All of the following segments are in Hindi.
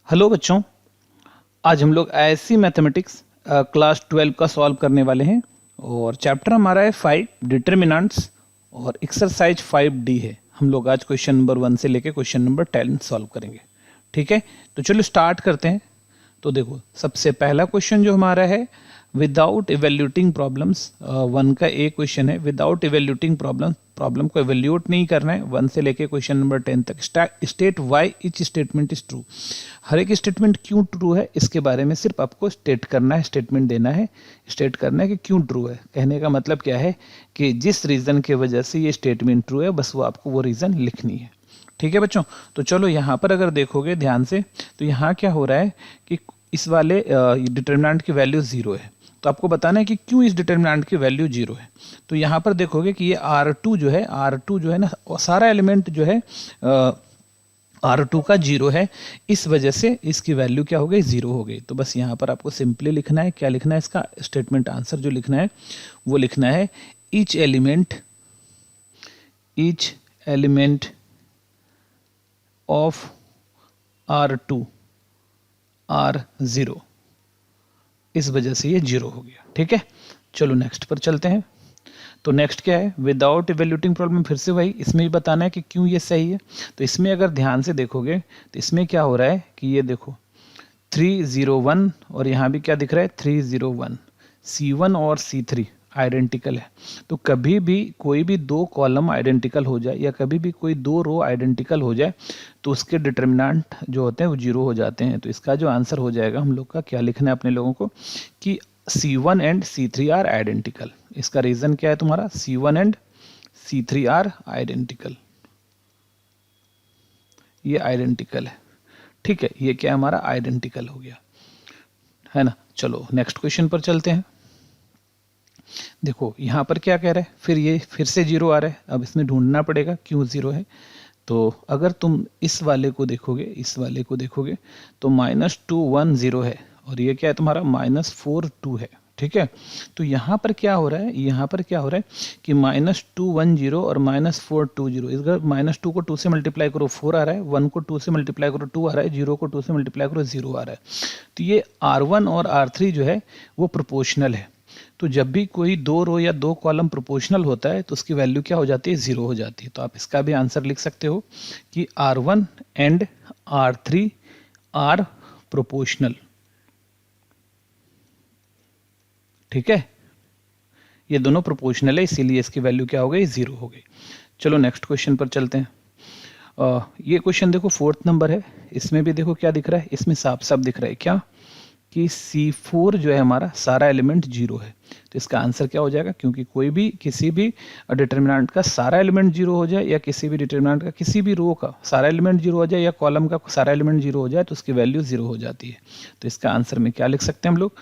हेलो बच्चों, आज हम लोग आईएससी मैथमेटिक्स क्लास 12 का सॉल्व करने वाले हैं और चैप्टर हमारा है 5 डिटर्मिनेंट्स और एक्सरसाइज 5D है। हम लोग आज क्वेश्चन नंबर 1 से लेके क्वेश्चन नंबर 10 सॉल्व करेंगे। ठीक है, तो चलो स्टार्ट करते हैं। तो देखो, सबसे पहला क्वेश्चन जो हमारा है विदाउट इवेल्यूटिंग प्रॉब्लम्स, 1 का एक क्वेश्चन है विदाउट इवेल्यूटिंग प्रॉब्लम को इवेल्यूट नहीं करना है 1 से लेके क्वेश्चन नंबर 10 तक। State why each statement is true, हर एक स्टेटमेंट क्यों ट्रू है इसके बारे में सिर्फ आपको स्टेट करना है, स्टेटमेंट देना है, स्टेट करना है कि क्यों ट्रू है। कहने का मतलब क्या है कि जिस रीज़न के वजह से ये स्टेटमेंट ट्रू है बस वो आपको वो रीज़न लिखनी है। ठीक है बच्चों, तो चलो यहाँ पर अगर देखोगे ध्यान से तो यहाँ क्या हो रहा है कि इस वाले डिटर्मिनेंट की वैल्यू 0 है, तो आपको बताना है कि क्यों इस डिटर्मिनेंट की वैल्यू 0 है। तो यहाँ पर देखोगे कि ये R2 जो है ना, सारा एलिमेंट जो है R2 का 0 है, इस वजह से इसकी वैल्यू क्या हो गई, 0 हो गई। तो बस यहाँ पर आपको सिंपली लिखना है, क्या लिखना है, इसका स्टेटमेंट आंसर जो लिखना है वो लिखना है each element of R2 R0, इस वजह से ये 0 हो गया। ठीक है, चलो नेक्स्ट पर चलते हैं। तो नेक्स्ट क्या है, विदाउट इवेल्यूटिंग प्रॉब्लम, फिर से वही, इसमें भी बताना है कि क्यों ये सही है। तो इसमें अगर ध्यान से देखोगे तो इसमें क्या हो रहा है कि ये देखो 301 और यहाँ भी क्या दिख रहा है 301, C1 और C3 आइडेंटिकल है। तो कभी भी कोई भी दो कॉलम आइडेंटिकल हो जाए या कभी भी कोई दो रो आइडेंटिकल हो जाए तो उसके डिटर्मिनेंट जो होते हैं वो 0 हो जाते हैं। तो इसका जो आंसर हो जाएगा, हम लोग का क्या लिखना है अपने लोगों को कि C1 and C3 are identical. इसका रीजन क्या है तुम्हारा, C1 and C3 are identical, ये आइडेंटिकल है। ठीक है, ये क्या हमारा आइडेंटिकल हो गया, है ना। चलो नेक्स्ट क्वेश्चन पर चलते हैं। देखो यहाँ पर क्या कह रहा है, फिर से 0 आ रहा है। अब इसमें ढूंढना पड़ेगा क्यों 0 है। तो अगर तुम इस वाले को देखोगे तो -210 है और ये क्या है तुम्हारा -42 है। ठीक है, तो यहाँ पर क्या हो रहा है, कि -210 और -420, इधर -2 को 2 से मल्टीप्लाई करो 4 आ रहा है, 1 को 2 से मल्टीप्लाई करो 2 आ रहा है, 0 को 2 से मल्टीप्लाई करो 0 आ रहा है। तो ये R1 और R3 जो है वो प्रोपोर्शनल है। तो जब भी कोई दो रो या दो कॉलम प्रोपोर्शनल होता है तो उसकी वैल्यू क्या हो जाती है, 0 हो जाती है। तो आप इसका भी आंसर लिख सकते हो कि R1 and R3 are proportional. ठीक है, ये दोनों प्रोपोर्शनल है, इसीलिए इसकी वैल्यू क्या हो गई, 0 हो गई। चलो नेक्स्ट क्वेश्चन पर चलते हैं। ये क्वेश्चन देखो 4th नंबर है। इसमें भी देखो क्या दिख रहा है, इसमें साफ साफ दिख रहा है क्या कि C4 जो है हमारा सारा एलिमेंट 0 है। तो इसका आंसर क्या हो जाएगा, क्योंकि कोई भी किसी भी डिटर्मिनेंट का सारा एलिमेंट 0 हो जाए या किसी भी डिटर्मिनेंट का किसी भी रो का सारा एलिमेंट 0 हो जाए या कॉलम का सारा एलिमेंट 0 हो जाए तो उसकी वैल्यू 0 हो जाती है। तो इसका आंसर में क्या लिख सकते हैं हम लोग,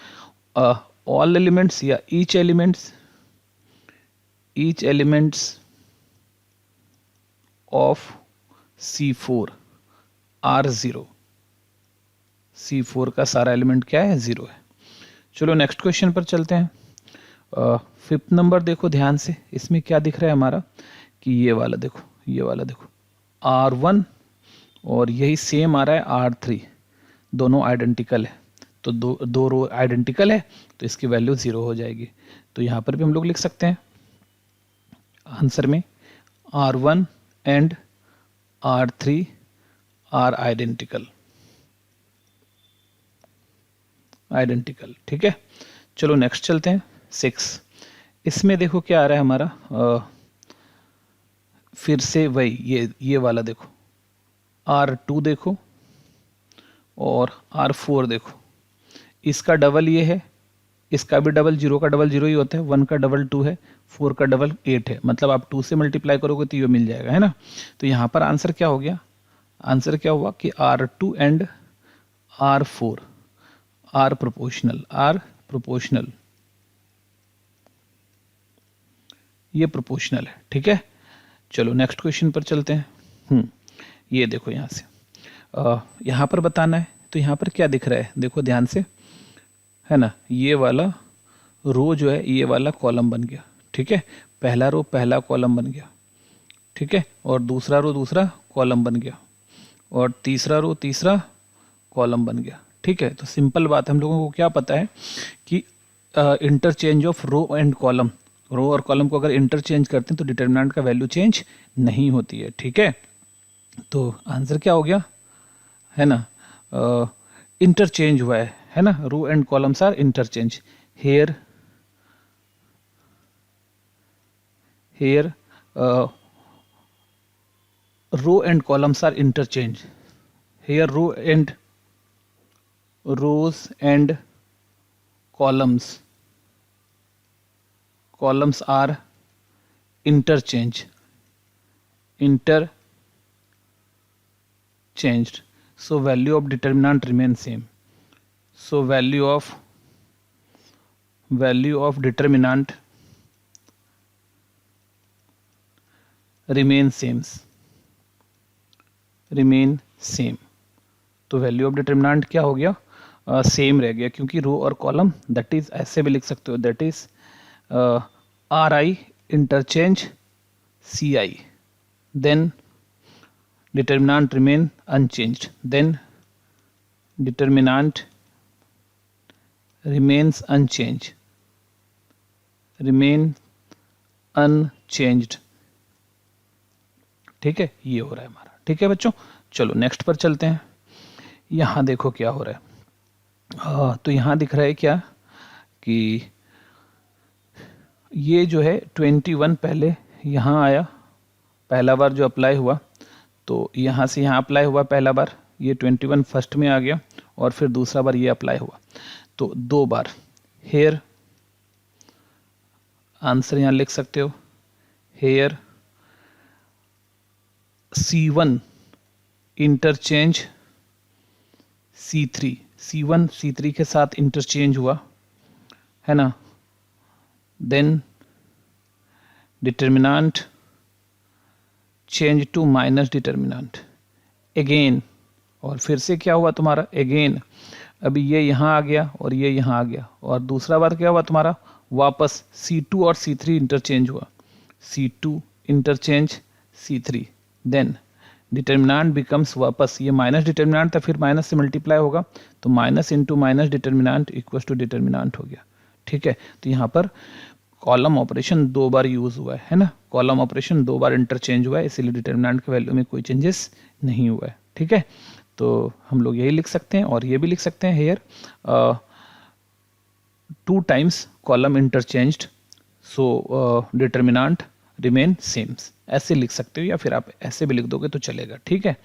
ऑल एलिमेंट्स या each elements of C4 are 0। C4 का सारा एलिमेंट क्या है, 0 है। चलो नेक्स्ट क्वेश्चन पर चलते हैं। 5th नंबर देखो ध्यान से, इसमें क्या दिख रहा है हमारा कि ये वाला देखो R1 और यही सेम आ रहा है R3, दोनों आइडेंटिकल है। तो दो रो आइडेंटिकल है तो इसकी वैल्यू 0 हो जाएगी। तो यहाँ पर भी हम लोग लिख सकते हैं आंसर में R1 and R3 are identical. ठीक है, चलो नेक्स्ट चलते हैं 6। इसमें देखो क्या आ रहा है हमारा, फिर से वही ये वाला देखो R2 देखो और R4 देखो, इसका डबल ये है, इसका भी डबल, 0 का डबल 0 ही होता है, 1 का डबल 2 है, 4 का डबल 8 है। मतलब आप 2 से मल्टीप्लाई करोगे तो ये मिल जाएगा, है ना। तो यहाँ पर आंसर क्या हो गया, आंसर क्या हुआ कि R2 and R4 are proportional, ये प्रोपोर्शनल है। ठीक है, चलो नेक्स्ट क्वेश्चन पर चलते हैं। ये देखो यहाँ से यहाँ पर बताना है। तो यहाँ पर क्या दिख रहा है, देखो ध्यान से, है ना, ये वाला रो जो है ये वाला कॉलम बन गया। ठीक है, पहला रो पहला कॉलम बन गया। ठीक है, और दूसरा रो दूसरा कॉलम बन गया और तीसरा रो तीसरा कॉलम बन गया। ठीक है, तो सिंपल बात, हम लोगों को क्या पता है कि interchange of row and column, row और कॉलम को अगर इंटरचेंज करते हैं तो डिटर्मिनेंट का वैल्यू चेंज नहीं होती है। ठीक है, तो आंसर क्या हो गया, है ना, इंटरचेंज हुआ है ना, row and columns are interchange here, row and columns are interchanged. Here rows and columns are interchanged. So value of determinant remains same. So value of determinant remain same. तो वैल्यू ऑफ डिटर्मिनेंट क्या हो गया, सेम रह गया, क्योंकि रो और कॉलम, दैट इज ऐसे भी लिख सकते हो, that is R I interchange C I, then determinant remain unchanged, then determinant remains unchanged. ठीक है, ये हो रहा है हमारा। ठीक है बच्चों, चलो नेक्स्ट पर चलते हैं। यहाँ देखो क्या हो रहा है, तो यहाँ दिख रहा है क्या कि ये जो है 21 पहले यहाँ आया, पहला बार जो अप्लाई हुआ, तो यहाँ से यहाँ अप्लाई हुआ पहला बार, ये 21 फर्स्ट में आ गया, और फिर दूसरा बार ये अप्लाई हुआ, तो 2 बार। हेयर आंसर यहाँ लिख सकते हो, hair C1 interchange C3, C1 C3 के साथ इंटरचेंज हुआ, है ना, then determinant change to minus determinant again, और फिर से क्या हुआ तुम्हारा अगेन, अभी ये यहाँ आ गया और ये यहाँ आ गया, और दूसरा बार क्या हुआ तुम्हारा, वापस C2 और C3 इंटरचेंज हुआ, C2 interchange C3, then determinant becomes, वापस ये माइनस डिटर्मिनेंट था, फिर माइनस से मल्टीप्लाई होगा, तो minus into minus determinant equal to determinant हो गया। ठीक है, तो यहाँ पर कॉलम ऑपरेशन 2 बार यूज हुआ है ना, कॉलम ऑपरेशन 2 बार इंटरचेंज हुआ है, इसीलिए डिटर्मिनेंट के वैल्यू में कोई चेंजेस नहीं हुआ है। ठीक है, तो हम लोग यही लिख सकते हैं, और ये भी लिख सकते हैं, hair 2 times column interchanged, so determinant remain same, ऐसे लिख सकते हो, या फिर आप ऐसे भी लिख दोगे तो चलेगा। ठीक है,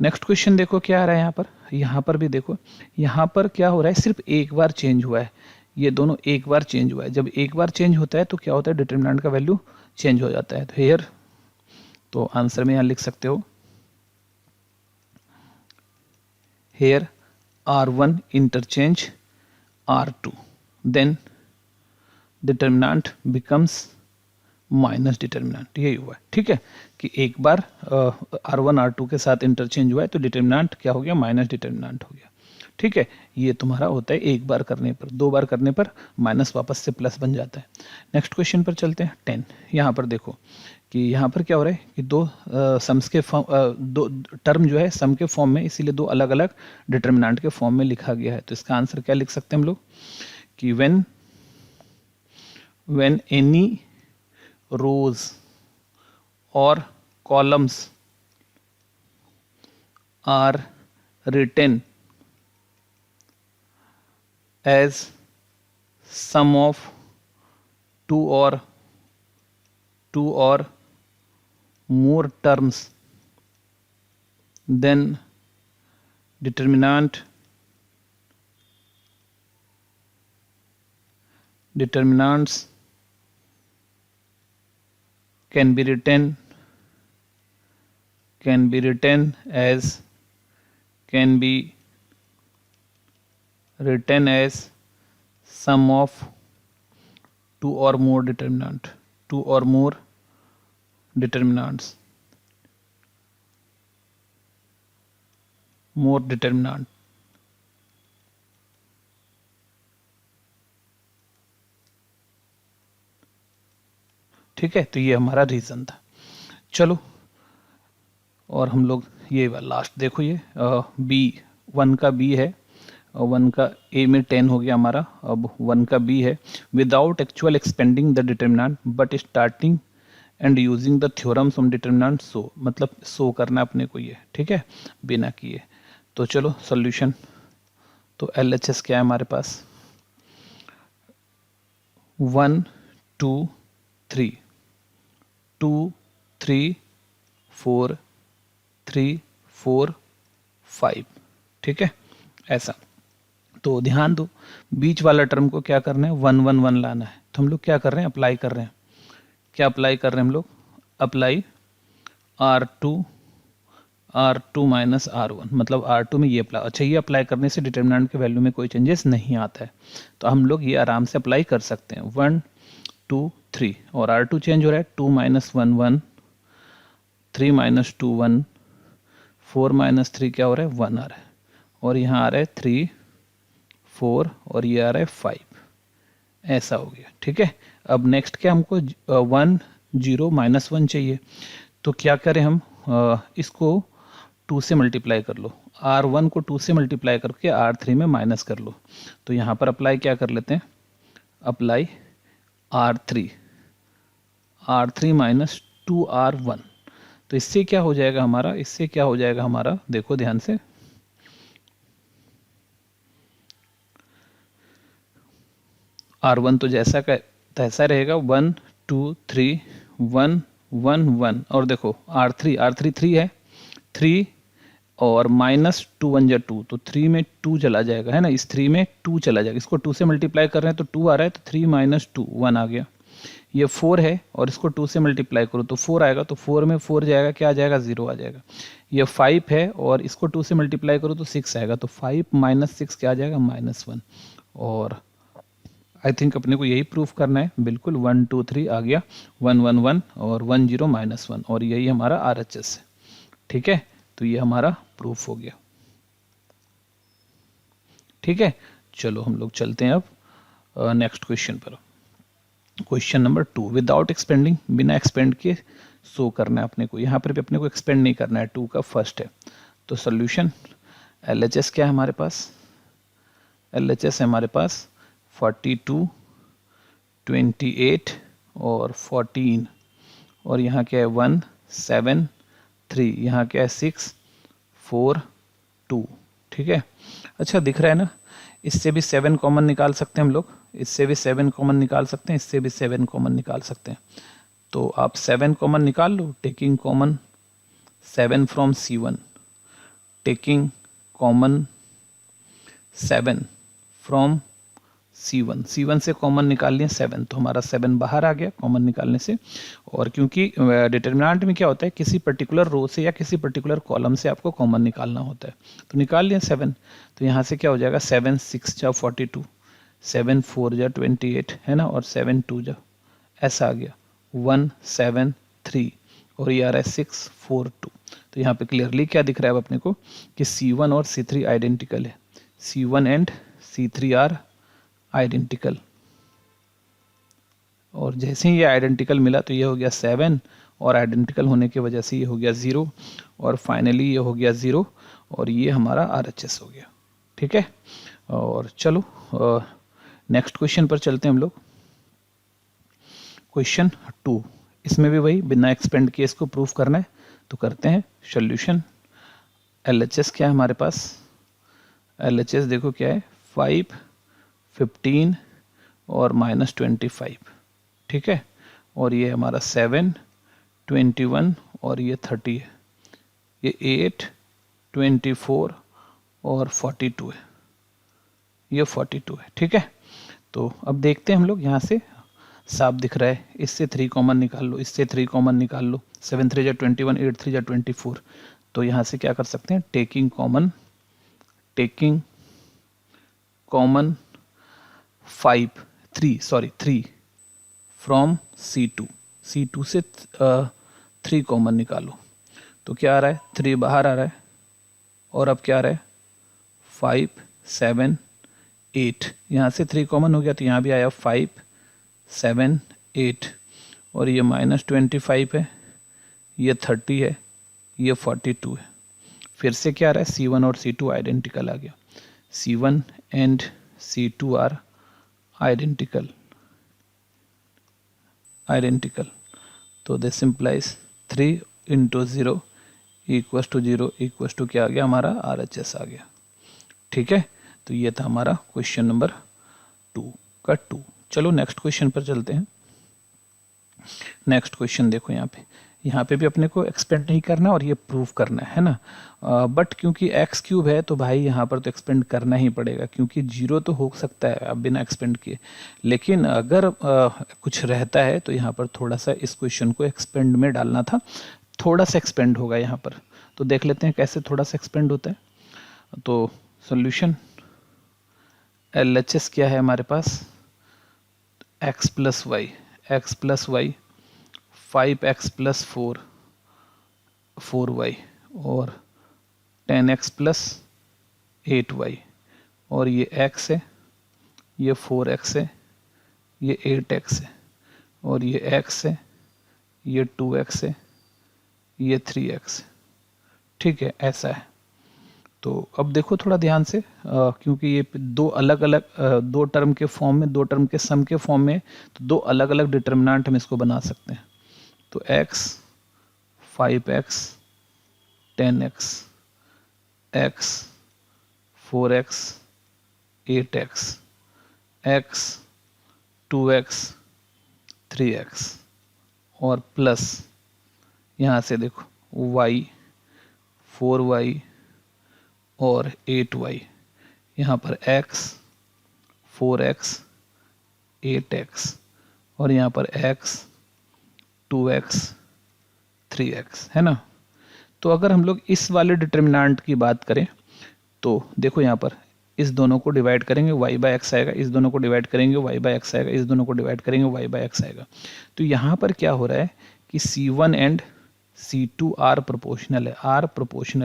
नेक्स्ट क्वेश्चन देखो क्या आ रहा है यहाँ पर, यहाँ पर भी देखो, यहाँ पर क्या हो रहा है, सिर्फ एक बार चेंज हुआ है, ये दोनों एक बार चेंज हुआ है, जब एक बार चेंज होता है तो क्या होता है, डिटर्मिनेंट का वैल्यू चेंज हो जाता है। तो हेयर, तो आंसर में यहाँ लिख सकते हो, here R1 interchange R2, then determinant becomes minus determinant, यही हुआ है। ठीक है, कि एक बार R1 R2 के साथ इंटरचेंज हुआ है तो डिटर्मिनेंट क्या हो गया, माइनस डिटर्मिनेंट हो गया। ठीक है, ये तुम्हारा होता है एक बार करने पर, 2 बार करने पर माइनस वापस से प्लस बन जाता है। नेक्स्ट क्वेश्चन पर चलते हैं 10। यहाँ पर देखो कि यहाँ पर क्या हो रहा है कि दो सम्स के फॉर्म, दो टर्म जो है सम के फॉर्म में, इसीलिए 2 अलग अलग डिटर्मिनेंट के फॉर्म में लिखा गया है। तो इसका आंसर क्या लिख सकते हैं हम लोग कि when any rows or columns are written as sum of two or more terms, then determinants can be written as sum of two or more determinants, more determinant। ठीक है, तो ये हमारा रीजन था। चलो और हम लोग ये लास्ट देखो, ये बी 1 का बी है और 1 का ए में 10 हो गया हमारा, अब 1 का बी है। Without actual expending the determinant but starting and using the theorems on determinant so, मतलब सो करना अपने को ये, ठीक है, बिना किए। तो चलो सॉल्यूशन, तो LHS क्या है हमारे पास, 1 2 3 2 3 4 3 4 5, ठीक है ऐसा। तो ध्यान दो, बीच वाला टर्म को क्या करना है, 1 1 1 लाना है। तो हम लोग क्या कर रहे हैं, अप्लाई कर रहे हैं। क्या अप्लाई कर रहे हैं हम लोग, अप्लाई R2 माइनस R1, मतलब R2 में ये अप्लाई, अच्छा ये अप्लाई करने से डिटर्मिनेंट के वैल्यू में कोई चेंजेस नहीं आता है, तो हम लोग ये आराम से अप्लाई कर सकते हैं। 1 2 3 और R2 चेंज हो रहा है, 2 माइनस 1 1, 3 माइनस 2 1, 4 माइनस 3 क्या हो रहा है, 1 आ रहा है, और यहाँ आ रहा है 3 4 और ये आ रहा है 5, ऐसा हो गया, ठीक है। अब नेक्स्ट क्या, हमको 1 0 माइनस 1 चाहिए, तो क्या करें हम, इसको 2 से मल्टीप्लाई कर लो, R1 को 2 से मल्टीप्लाई करके R3 में माइनस कर लो। तो यहाँ पर अप्लाई क्या कर लेते हैं, अप्लाई R3 माइनस 2R1, तो इससे क्या हो जाएगा हमारा, इससे क्या हो जाएगा हमारा, देखो ध्यान से, R1 तो जैसा का तैसा रहेगा, 1 2 3 1 1 1, और देखो R3 3 है, 3 और माइनस 2 1 जा 2, तो 3 में 2 चला जाएगा, है ना, इस 3 में 2 चला जाएगा, इसको 2 से मल्टीप्लाई कर रहे हैं तो 2 आ रहा है, तो 3 माइनस 2 1 आ गया। ये 4 है और इसको 2 से मल्टीप्लाई करो तो 4 आएगा, तो 4 में 4 जाएगा, क्या आ जाएगा, 0 आ जाएगा। ये 5 है और इसको 2 से मल्टीप्लाई करो तो 6 आएगा, तो 5 माइनस 6 क्या आ जाएगा, -1। और आई थिंक अपने को यही प्रूफ करना है, बिल्कुल 1 2 3 आ गया, 1 1 1 और 1 0 -1, और यही हमारा RHS है, ठीक है। तो ये हमारा प्रूफ हो गया, ठीक है। चलो हम लोग चलते हैं अब नेक्स्ट क्वेश्चन पर। क्वेश्चन नंबर 2, विदाउट एक्सपेंडिंग, बिना एक्सपेंड के शो करना है अपने को, यहाँ पर भी अपने को एक्सपेंड नहीं करना है, 2 का फर्स्ट है। तो सोल्यूशन, LHS क्या है हमारे पास, LHS है हमारे पास 42 28 और 14, और यहाँ क्या है 1 7 3, यहाँ क्या है 6 4 2, ठीक है। अच्छा दिख रहा है ना, इससे भी 7 कॉमन निकाल सकते हैं हम लोग, इससे भी 7 कॉमन निकाल सकते हैं, इससे भी 7 कॉमन निकाल सकते हैं। तो आप 7 कॉमन निकाल लो, taking common 7 from C1, taking common 7 from C1 से कॉमन निकाल लिया 7, तो हमारा 7 बाहर आ गया कॉमन निकालने से। और क्योंकि डिटर्मिनेंट में क्या होता है, किसी पर्टिकुलर रो से या किसी पर्टिकुलर कॉलम से आपको कॉमन निकालना होता है, तो निकाल लिया 7, तो यहाँ से क्या हो जाएगा, 7 6 जा 42, 7 4 जा 28, है ना, और 7 2 जा, ऐसा आ गया 1 7 3, और ये आ रहा है 6 4 2। तो यहाँ पे क्लियरली क्या दिख रहा है अब अपने को कि C1 और C3 आइडेंटिकल है, C1 and C3 are identical, और जैसे ही ये आइडेंटिकल मिला तो ये हो गया 7, और आइडेंटिकल होने की वजह से ये हो गया 0, और फाइनली ये हो गया 0, और ये हमारा RHS हो गया, ठीक है। और चलो नेक्स्ट क्वेश्चन पर चलते हैं हम लोग। क्वेश्चन 2, इसमें भी वही बिना एक्सपेंड किए इसको प्रूफ करना है, तो करते हैं। सोल्यूशन, LHS क्या है हमारे पास, LHS देखो क्या है, 5 15 और -25, ठीक है, और ये हमारा 7 21 और ये 30 है, ये 8 24 और 42 है, ये 42 है, ठीक है। तो अब देखते हैं हम लोग, यहाँ से साफ दिख रहा है, इससे 3 कॉमन निकाल लो, इससे 3 कॉमन निकाल लो, 7 3 जा 21, 8 3 जा 24, तो यहाँ से क्या कर सकते हैं, टेकिंग कॉमन 3 फ्रॉम C2 से 3 कॉमन निकालो, तो क्या आ रहा है, 3 बाहर आ रहा है, और अब क्या आ रहा है 5 7 8, यहाँ से 3 कॉमन हो गया, तो यहाँ भी आया 5 7 8, और ये -25 है, ये 30 है, ये 42 है। फिर से क्या आ रहा है, C1 और C2 आइडेंटिकल आ गया, C1 and C2 are identical, तो this implies 3 into 0 equals to 0 equals to क्या आ गया हमारा RHS आ गया। ठीक है, तो ये था हमारा क्वेश्चन नंबर 2 का 2। चलो नेक्स्ट क्वेश्चन पर चलते हैं। नेक्स्ट क्वेश्चन देखो, यहाँ पे भी अपने को एक्सपेंड नहीं करना और ये प्रूव करना है ना, बट क्योंकि एक्स क्यूब है तो भाई यहाँ पर तो एक्सपेंड करना ही पड़ेगा, क्योंकि जीरो तो हो सकता है अब बिना एक्सपेंड किए, लेकिन अगर कुछ रहता है तो यहाँ पर थोड़ा सा इस क्वेश्चन को एक्सपेंड में डालना था, थोड़ा सा एक्सपेंड होगा यहाँ पर। तो देख लेते हैं कैसे थोड़ा सा एक्सपेंड होता है। तो सोल्यूशन LHS क्या है हमारे पास, x plus Y, 5x plus 4y और 10x प्लस 8y, और ये x है, ये 4x है, ये 8x है, और ये x है, ये 2x है, ये 3x है। ठीक है, ऐसा है। तो अब देखो थोड़ा ध्यान से, क्योंकि ये दो अलग अलग दो टर्म के फॉर्म में, दो टर्म के सम के फॉर्म में, तो दो अलग अलग डिटर्मिनेंट हम इसको बना सकते हैं। तो x 5x 10x, x 4x 8x, x 2x 3x, और प्लस यहाँ से देखो y 4y और 8y, यहाँ पर x 4x 8x, और यहाँ पर x 2x 3x, है ना। तो अगर हम लोग इस वाले डिटर्मिनेंट की बात करें तो देखो यहाँ पर इस दोनों को डिवाइड करेंगे y बाय एक्स आएगा, इस दोनों को डिवाइड करेंगे y बाय एक्स आएगा, इस दोनों को डिवाइड करेंगे y बाय एक्स आएगा। तो यहाँ पर क्या हो रहा है कि C1 and C2 are proportional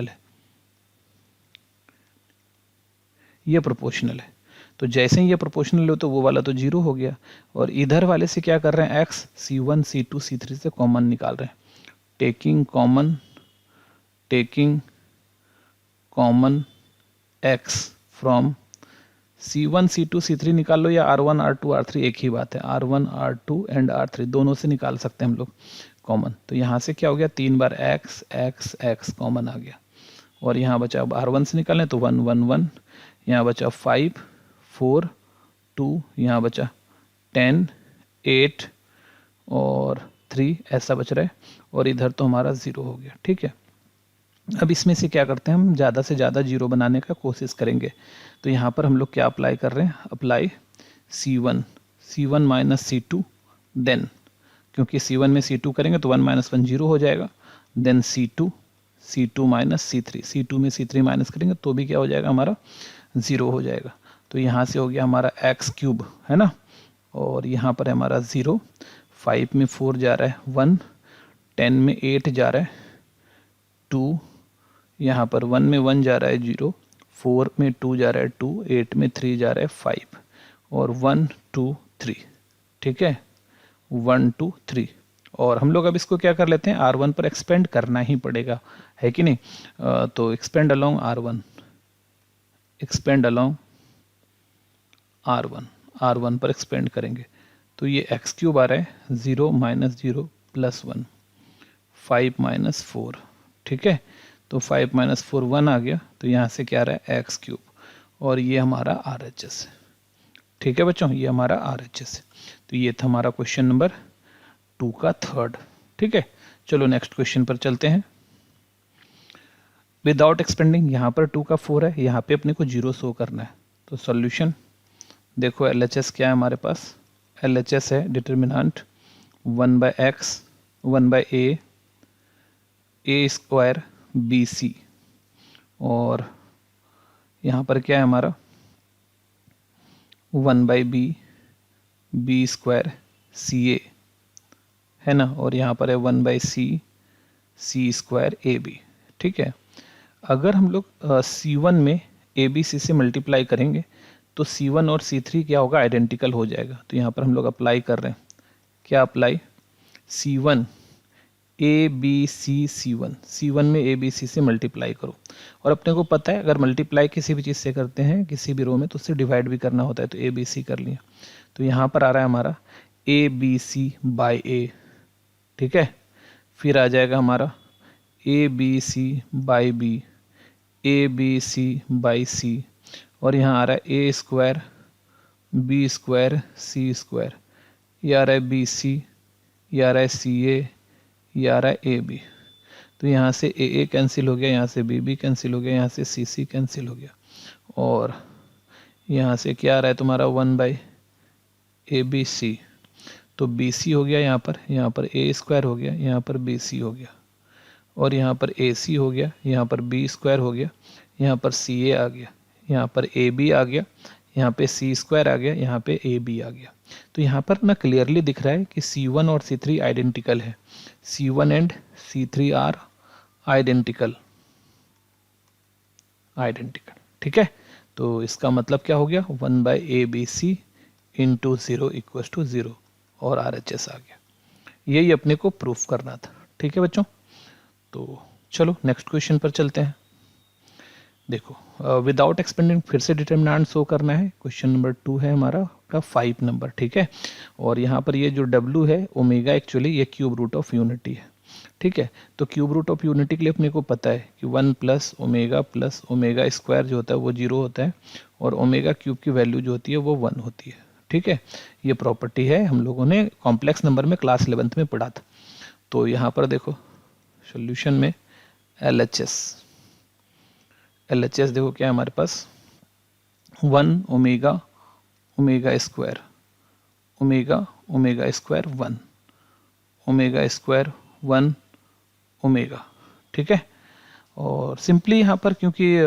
है, ये प्रोपोर्शनल है। तो जैसे ही ये प्रोपोर्शनल हो तो वो वाला तो जीरो हो गया, और इधर वाले से क्या कर रहे हैं, x C1 C2 C3 से कॉमन निकाल रहे हैं, taking common x from C1 C2 C3 निकाल लो, या R1 R2 R3 एक ही बात है, R1 R2 एंड R3 दोनों से निकाल सकते हैं हम लोग कॉमन। तो यहाँ से क्या हो गया, 3 बार x कॉमन आ गया, और यहाँ बचा अब R1 से निकालें तो 1 1 1, यहाँ बचा 5 4 2, यहाँ बचा 10 8 और 3 ऐसा बच रहा है, और इधर तो हमारा 0 हो गया। ठीक है, अब इसमें से क्या करते हैं, हम ज़्यादा से ज़्यादा जीरो बनाने का कोशिश करेंगे। तो यहाँ पर हम लोग क्या अप्लाई कर रहे हैं, apply C1 minus C2, then क्योंकि C1 में C2 करेंगे तो 1 माइनस 1 जीरो हो जाएगा, देन C2 माइनस C3 में C3 माइनस करेंगे तो भी क्या हो जाएगा, हमारा 0 हो जाएगा। तो यहाँ से हो गया हमारा x क्यूब, है ना, और यहाँ पर है हमारा 0, 5 में 4 जा रहा है 1, 10 में 8 जा रहा है 2, यहाँ पर 1 में 1 जा रहा है 0, 4 में 2 जा रहा है 2, 8 में 3 जा रहा है 5, और 1 2 3। ठीक है, 1 2 3, और हम लोग अब इसको क्या कर लेते हैं, R1 पर एक्सपेंड करना ही पड़ेगा, है कि नहीं। तो एक्सपेंड अलोंग R1 पर एक्सपेंड करेंगे तो ये x क्यूब आ रहा है 0 माइनस 0 प्लस 1, 5 माइनस 4। ठीक है, तो 5 माइनस 4 1 आ गया, तो यहाँ से क्या आ रहा है x क्यूब, और ये हमारा RHS है। ठीक है बच्चों, ये हमारा RHS है। तो ये था हमारा क्वेश्चन नंबर 2 का थर्ड। ठीक है, चलो नेक्स्ट क्वेश्चन पर चलते हैं। विदाउट एक्सपेंडिंग, यहाँ पर 2 का 4 है, यहाँ पे अपने को 0 शो करना है। तो सॉल्यूशन देखो, LHS क्या है हमारे पास, LHS है डिटर्मिनेंट 1 बाय एक्स 1 बाय ए स्क्वायर BC, और यहाँ पर क्या है हमारा 1 बाई बी स्क्वायर CA, है ना, और यहाँ पर है 1 बाई सी स्क्वायर AB। ठीक है, अगर हम लोग C1 में ABC से मल्टीप्लाई करेंगे तो C1 और C3 क्या होगा, आइडेंटिकल हो जाएगा। तो यहाँ पर हम लोग अप्लाई कर रहे हैं, क्या अप्लाई, C1 C1 में ABC से मल्टीप्लाई करो। और अपने को पता है अगर मल्टीप्लाई किसी भी चीज़ से करते हैं किसी भी रो में तो उससे डिवाइड भी करना होता है, तो ABC कर लिया। तो यहाँ पर आ रहा है हमारा ABC/A, ठीक है। फिर आ जाएगा हमारा ABC/B, ABC/C, और यहाँ आ रहा है A², B², C², ये आ रहा है BC, ये आ रहा है CA, ये आ रहा है AB। तो यहाँ से AA कैंसिल हो गया, यहाँ से BB कैंसिल हो गया, यहाँ से CC कैंसिल हो गया, और यहाँ से क्या आ रहा है तुम्हारा 1/ABC। तो BC हो गया, यहाँ पर A² हो गया, यहाँ पर BC हो गया, और यहाँ पर AC हो गया, यहाँ पर B² हो गया, यहाँ पर CA आ गया, यहाँ पर AB आ गया, यहाँ पे C² आ गया, यहाँ पे AB आ गया। तो यहाँ पर ना क्लियरली दिख रहा है कि C1 और C3 आइडेंटिकल है। C1 and C3 are identical, ठीक है। तो इसका मतलब क्या हो गया, 1/ABC इंटू 0 इक्वल्स टू 0, और RHS आ गया। यही अपने को प्रूफ करना था, ठीक है बच्चों। तो चलो नेक्स्ट क्वेश्चन पर चलते हैं। देखो विदाउट एक्सपेंडिंग फिर से डिटर्मिनेंट शो करना है। क्वेश्चन नंबर 2 है हमारा का 5 नंबर, ठीक है। और यहाँ पर ये जो W है ओमेगा, एक्चुअली ये क्यूब रूट ऑफ यूनिटी है, ठीक है। तो क्यूब रूट ऑफ यूनिटी के लिए अपने को पता है कि 1 प्लस ओमेगा स्क्वायर जो होता है वो 0 होता है, और ओमेगा क्यूब की वैल्यू जो होती है वो 1 होती है, ठीक है। ये प्रॉपर्टी है, हम लोगों ने कॉम्प्लेक्स नंबर में क्लास 11th में पढ़ा था। तो यहाँ पर देखो सॉल्यूशन में LHS देखो क्या है हमारे पास, 1 omega square 1 omega square 1 omega, ठीक है। और सिंपली यहाँ पर क्योंकि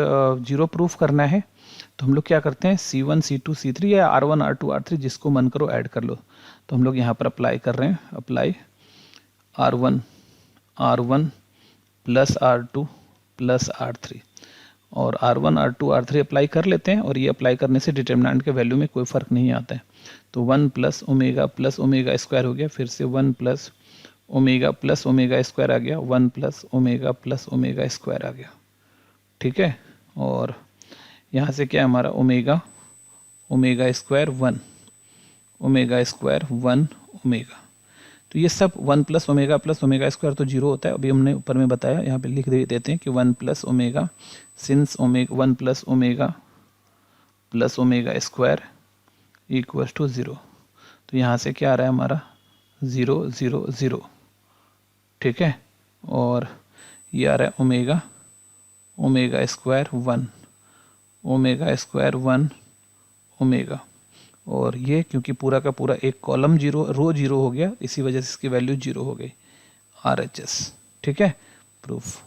0 प्रूफ करना है तो हम लोग क्या करते हैं, C1 C2 C3 या R1 R2 R3 जिसको मन करो ऐड कर लो। तो हम लोग यहाँ पर अप्लाई कर रहे हैं, apply R1 plus R2 plus R3, और R1 R2 R3 अप्लाई कर लेते हैं, और ये अप्लाई करने से डिटर्मिनेंट के वैल्यू में कोई फ़र्क नहीं आता है। तो 1 प्लस ओमेगा स्क्वायर हो गया, फिर से 1 प्लस ओमेगा स्क्वायर आ गया, 1 प्लस ओमेगा स्क्वायर आ गया, ठीक है। और यहाँ से क्या है हमारा ओमेगा स्क्वायर 1 ओमेगा। तो ये सब 1 प्लस ओमेगा स्क्वायर तो 0 होता है, अभी हमने ऊपर में बताया, यहाँ पे लिख देते हैं कि 1 plus omega, since 1 plus omega square equals to 0। तो यहाँ से क्या आ रहा है हमारा 0 0 0, ठीक है। और ये आ रहा है ओमेगा स्क्वायर 1 ओमेगा, और ये क्योंकि पूरा का पूरा एक कॉलम 0 रो 0 हो गया, इसी वजह से इसकी वैल्यू 0 हो गई, RHS, ठीक है। प्रूफ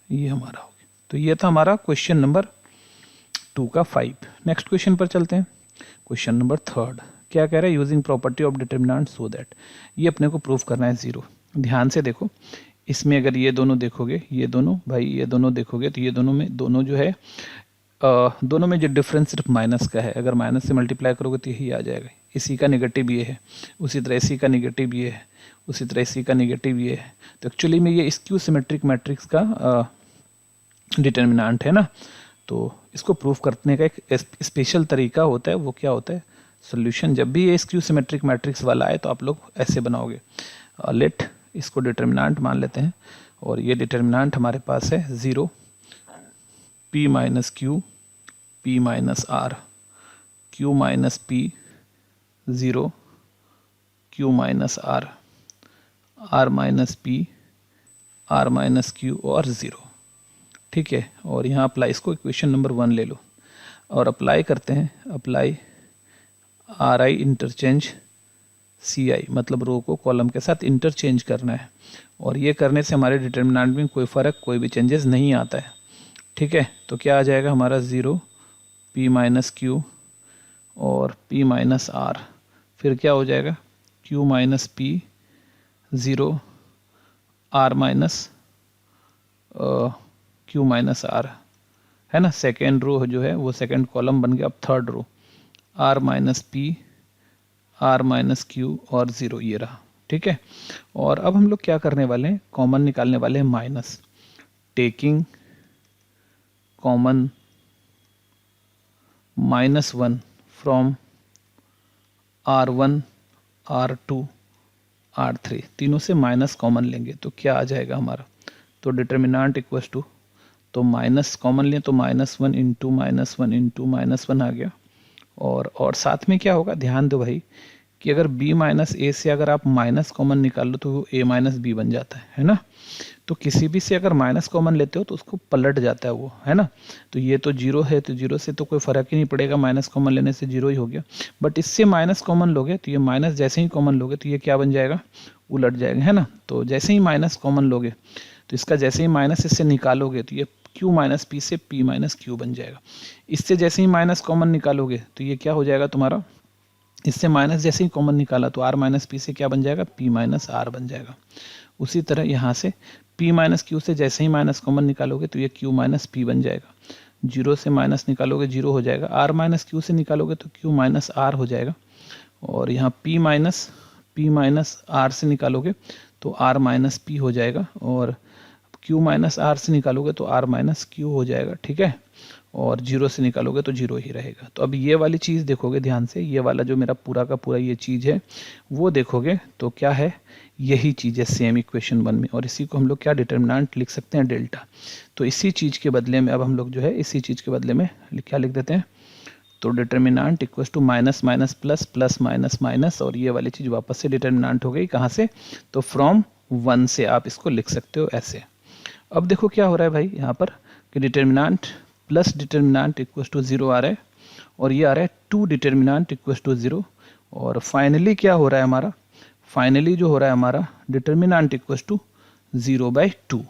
ये हमारा हो गया। तो ये था हमारा क्वेश्चन नंबर 2 का 5। नेक्स्ट क्वेश्चन पर चलते हैं। क्वेश्चन नंबर 3 क्या कह रहा है, using property of determinant so that, ये अपने को प्रूफ करना है 0। ध्यान से देखो, इसमें अगर ये दोनों देखोगे, ये दोनों देखोगे तो ये दोनों जो है दोनों में जो डिफरेंस सिर्फ माइनस का है। अगर माइनस से मल्टीप्लाई करोगे तो यही आ जाएगा। इसी का नेगेटिव ये है, उसी तरह इसी का नेगेटिव ये है, उसी तरह इसी का नेगेटिव ये है। तो एक्चुअली में ये स्क्यू सिमेट्रिक मैट्रिक्स का डिटर्मिनेंट है ना। तो इसको प्रूफ करने का एक स्पेशल तरीका होता है, वो क्या होता है, सोल्यूशन जब भी ये स्क्यू सिमेट्रिक मैट्रिक्स वाला आए तो आप लोग ऐसे बनाओगे, लेट इसको डिटर्मिनेंट मान लेते हैं, और ये डिटर्मिनेंट हमारे पास है 0 P minus Q P minus R Q minus P 0 Q minus R R minus P R minus Q और 0, ठीक है। और यहाँ अप्लाई, इसको इक्वेशन नंबर 1 ले लो और अप्लाई करते हैं, अप्लाई RI इंटरचेंज CI, मतलब रो को कॉलम के साथ इंटरचेंज करना है, और ये करने से हमारे डिटर्मिनेंट में कोई भी चेंजेस नहीं आता है, ठीक है। तो क्या आ जाएगा हमारा 0 P माइनस Q और P माइनस R, फिर क्या हो जाएगा Q minus P 0 R minus Q minus R, है ना। सेकेंड रो जो है वो सेकेंड कॉलम बन गया। अब third row R minus P R minus Q और 0 ये रहा, ठीक है। और अब हम लोग क्या करने वाले हैं, कॉमन निकालने वाले हैं minus, taking common -1 from R1 R2 R3, तीनों से माइनस कॉमन लेंगे तो क्या आ जाएगा हमारा, तो डिटर्मिनांट इक्वल्स टू, तो माइनस कॉमन लें तो -1 इंटू -1 इंटू -1 आ गया। और साथ में क्या होगा, ध्यान दो भाई कि अगर b माइनस ए से अगर आप माइनस कॉमन निकाल लो तो वो a माइनस बी बन जाता है ना। तो किसी भी से अगर माइनस कॉमन लेते हो तो उसको पलट जाता है वो, है ना। तो ये तो जीरो है, तो जीरो से तो कोई फर्क ही नहीं पड़ेगा, माइनस कॉमन लेने से जीरो ही हो गया। बट इससे माइनस कॉमन लोगे तो ये माइनस जैसे ही कॉमन लोगे तो ये क्या बन जाएगा, उलट जाएगा, है ना। तो जैसे ही माइनस कॉमन लोगे तो इसका जैसे ही माइनस इससे निकालोगे तो ये q माइनस पी से p माइनस क्यू बन जाएगा। इससे जैसे ही माइनस कॉमन निकालोगे तो ये क्या हो जाएगा तुम्हारा, इससे माइनस जैसे ही कॉमन निकाला तो r माइनस पी से क्या बन जाएगा, p माइनस आर बन जाएगा। उसी तरह यहाँ से p माइनस क्यू से जैसे ही माइनस कॉमन निकालोगे तो ये q माइनस पी बन जाएगा। जीरो से माइनस निकालोगे जीरो हो जाएगा, r माइनस क्यू से निकालोगे तो q माइनस आर हो जाएगा। और यहाँ p माइनस आर से निकालोगे तो r माइनस पी हो जाएगा, और q माइनस आर से निकालोगे तो r माइनस क्यू हो जाएगा, ठीक है। और जीरो से निकालोगे तो जीरो ही रहेगा। तो अब ये वाली चीज़ देखोगे ध्यान से, ये वाला जो मेरा पूरा का पूरा ये चीज़ है वो देखोगे तो क्या है, यही चीज़ है सेम इक्वेशन 1 में, और इसी को हम लोग क्या डिटर्मिनेंट लिख सकते हैं, डेल्टा। तो इसी चीज़ के बदले में अब हम लोग जो है इसी चीज़ के बदले में क्या लिख देते हैं, तो determinant equals to minus minus plus plus minus minus, और ये वाली चीज़ वापस से डिटर्मिनेंट हो गई कहाँ से, तो फ्रॉम 1 से आप इसको लिख सकते हो ऐसे। अब देखो क्या हो रहा है भाई यहाँ पर कि determinant plus determinant equals to 0 आ रहा है, और ये आ रहा है 2 डिटर्मिनेंट इक्वल्स टू 0। और फाइनली क्या हो रहा है हमारा, फाइनली जो हो रहा है हमारा डिटर्मिनेंट इक्वल्स टू 0/2।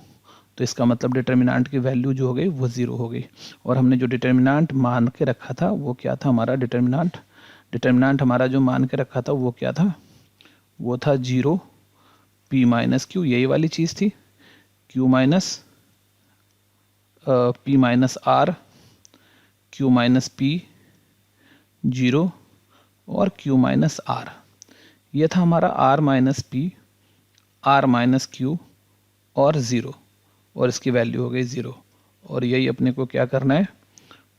तो इसका मतलब डिटर्मिनेंट की वैल्यू जो हो गई वो 0 हो गई। और हमने जो डिटर्मिनेंट मान के रखा था वो क्या था हमारा, डिटर्मिनेंट हमारा जो मान के रखा था वो क्या था, वो था 0 p माइनस क्यू, यही वाली चीज़ थी, q minus p minus R, q minus P 0 और q माइनस आर। ये था हमारा r minus P, r minus Q और 0, और इसकी वैल्यू हो गई 0। और यही अपने को क्या करना है,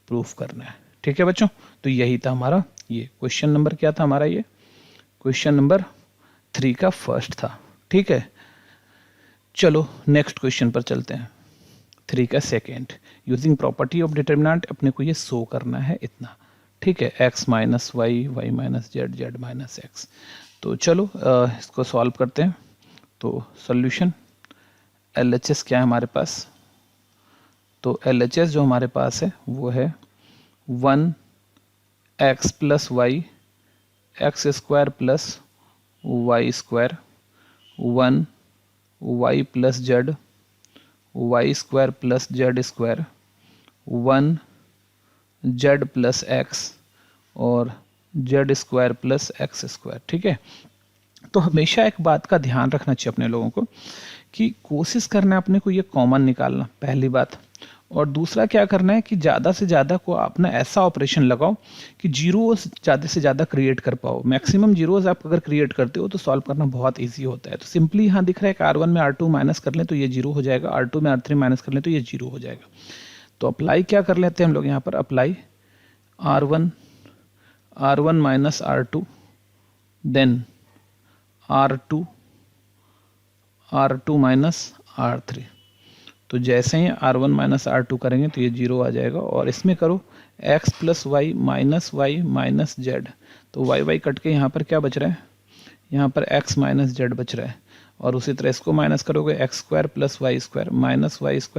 प्रूफ करना है, ठीक है बच्चों। तो यही था हमारा ये क्वेश्चन नंबर, क्या था हमारा ये क्वेश्चन नंबर 3 का फर्स्ट था, ठीक है। चलो नेक्स्ट क्वेश्चन पर चलते हैं, 3 का second. Using property of determinant अपने को ये शो करना है इतना, ठीक है, x minus Y, Y minus Z, Z minus X. तो चलो इसको सॉल्व करते हैं। तो सॉल्यूशन LHS क्या है हमारे पास, तो LHS जो हमारे पास है वो है 1x plus Y X square plus Y square, 1y plus Z Y square plus Z square, 1z plus X और Z square plus X square, ठीक है। तो हमेशा एक बात का ध्यान रखना चाहिए अपने लोगों को कि कोशिश करना है अपने को ये कॉमन निकालना, पहली बात। और दूसरा क्या करना है कि ज़्यादा से ज़्यादा को अपना ऐसा ऑपरेशन लगाओ कि जीरोस ज़्यादा से ज़्यादा क्रिएट कर पाओ। मैक्सिमम जीरोस आप अगर क्रिएट करते हो तो सॉल्व करना बहुत इजी होता है। तो सिंपली यहाँ दिख रहा है कि R1 में R2 माइनस कर लें तो ये जीरो हो जाएगा, R2 में R3 माइनस कर लें तो ये जीरो हो जाएगा। तो अप्लाई क्या कर लेते हैं हम लोग यहाँ पर, apply R1 minus R2 then R2 minus R3। तो जैसे ही R1 माइनस R2 करेंगे तो ये जीरो आ जाएगा। और इसमें करो x plus Y minus Z, तो वाई कट के यहाँ पर क्या बच रहा है, यहाँ पर x माइनस जेड बच रहा है। और उसी तरह इसको माइनस करोगे X square plus Y square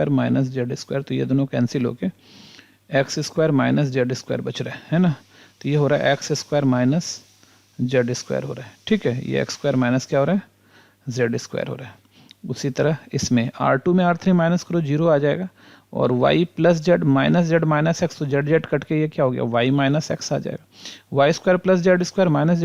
minus Z square, तो ये दोनों कैंसिल होके X square minus Z square बच रहा है ना। तो ये हो रहा है x square minus Z square हो रहा है, ठीक है। ये एक्स स्क्वायर माइनस क्या हो रहा है, जेड स्क्वायर हो रहा है। उसी तरह इसमें R2 में R3 माइनस करो जीरो आ जाएगा, और y plus Z minus X, तो जेड कट के ये क्या हो गया, y माइनस एक्स आ जाएगा। Y square plus Z square minus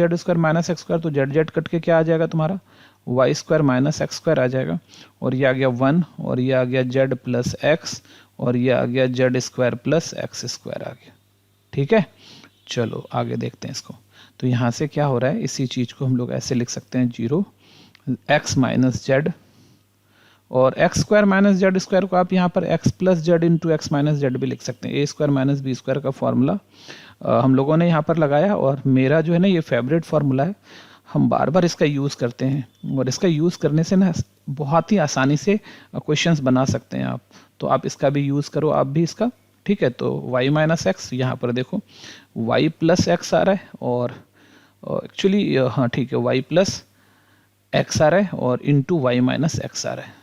X square, तो जेड कट के क्या आ जाएगा तुम्हारा, Y square minus X square आ जाएगा। और ये आ गया 1, और ये आ गया जेड प्लस एक्स, और ये आ गया Z square plus X square आ गया, ठीक है। चलो आगे देखते हैं इसको। तो यहाँ से क्या हो रहा है, इसी चीज़ को हम लोग ऐसे लिख सकते हैं 0 एक्स माइनस जेड, और x square minus Z square को आप यहाँ पर x plus Z into x minus Z भी लिख सकते हैं। ए स्क्वायर माइनस बी स्क्वायर का फॉर्मूला हम लोगों ने यहाँ पर लगाया, और मेरा जो है ना ये फेवरेट फार्मूला है, हम बार बार इसका यूज़ करते हैं, और इसका यूज़ करने से ना बहुत ही आसानी से क्वेश्चंस बना सकते हैं आप। तो आप इसका भी यूज़ करो, आप भी इसका, ठीक है। तो y माइनस एक्स, यहाँ पर देखो y प्लस एक्स आ रहा है, और एक्चुअली हाँ ठीक है, y प्लस एक्स आ रहा है और इंटू वाई माइनस एक्स आ रहा है।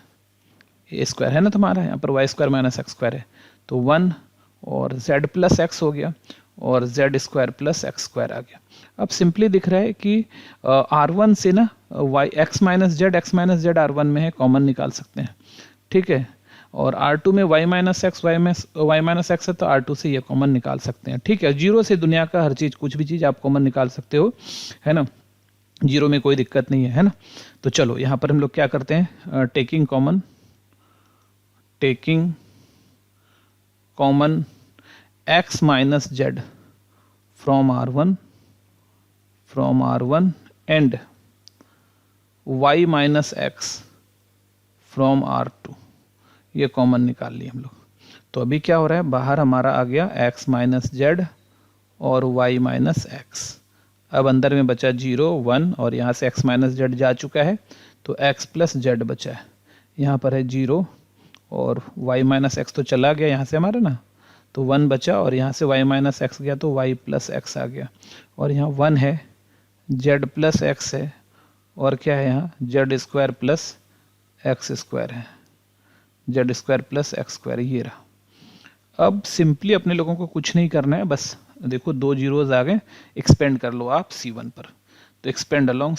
ए स्क्वायर है ना तुम्हारा, यहाँ पर Y square minus X square है, तो 1 और z प्लस एक्स हो गया, और z square plus X square आ गया। अब सिंपली दिख रहा है कि R1 से ना y x minus Z R1 में है, कॉमन निकाल सकते हैं, ठीक है। और R2 में y minus X Y minus X है, तो R2 से ये कॉमन निकाल सकते हैं, ठीक है। जीरो से दुनिया का हर चीज़, कुछ भी चीज़ आप कॉमन निकाल सकते हो, है ना, जीरो में कोई दिक्कत नहीं है ना। तो चलो यहाँ पर हम लोग क्या करते हैं, taking common x minus Z from R1 and y minus x from R2, ये कॉमन निकाल लिए हम लोग। तो अभी क्या हो रहा है, बाहर हमारा आ गया x माइनस जेड और y माइनस एक्स। अब अंदर में बचा 0 1, और यहाँ से x माइनस जेड जा चुका है, तो x प्लस जेड बचा है। यहाँ पर है 0 और y माइनस एक्स तो चला गया यहाँ से हमारा ना, तो 1 बचा, और यहाँ से y माइनस एक्स गया तो y प्लस एक्स आ गया, और यहाँ 1 है, z प्लस एक्स है, और क्या है यहाँ Z square plus X square है, Z square plus X square, ये रहा। अब सिंपली अपने लोगों को कुछ नहीं करना है, बस देखो 2 जीरोज आ गए, एक्सपेंड कर लो आप C1 पर, तो एक्सपेंड अलोंग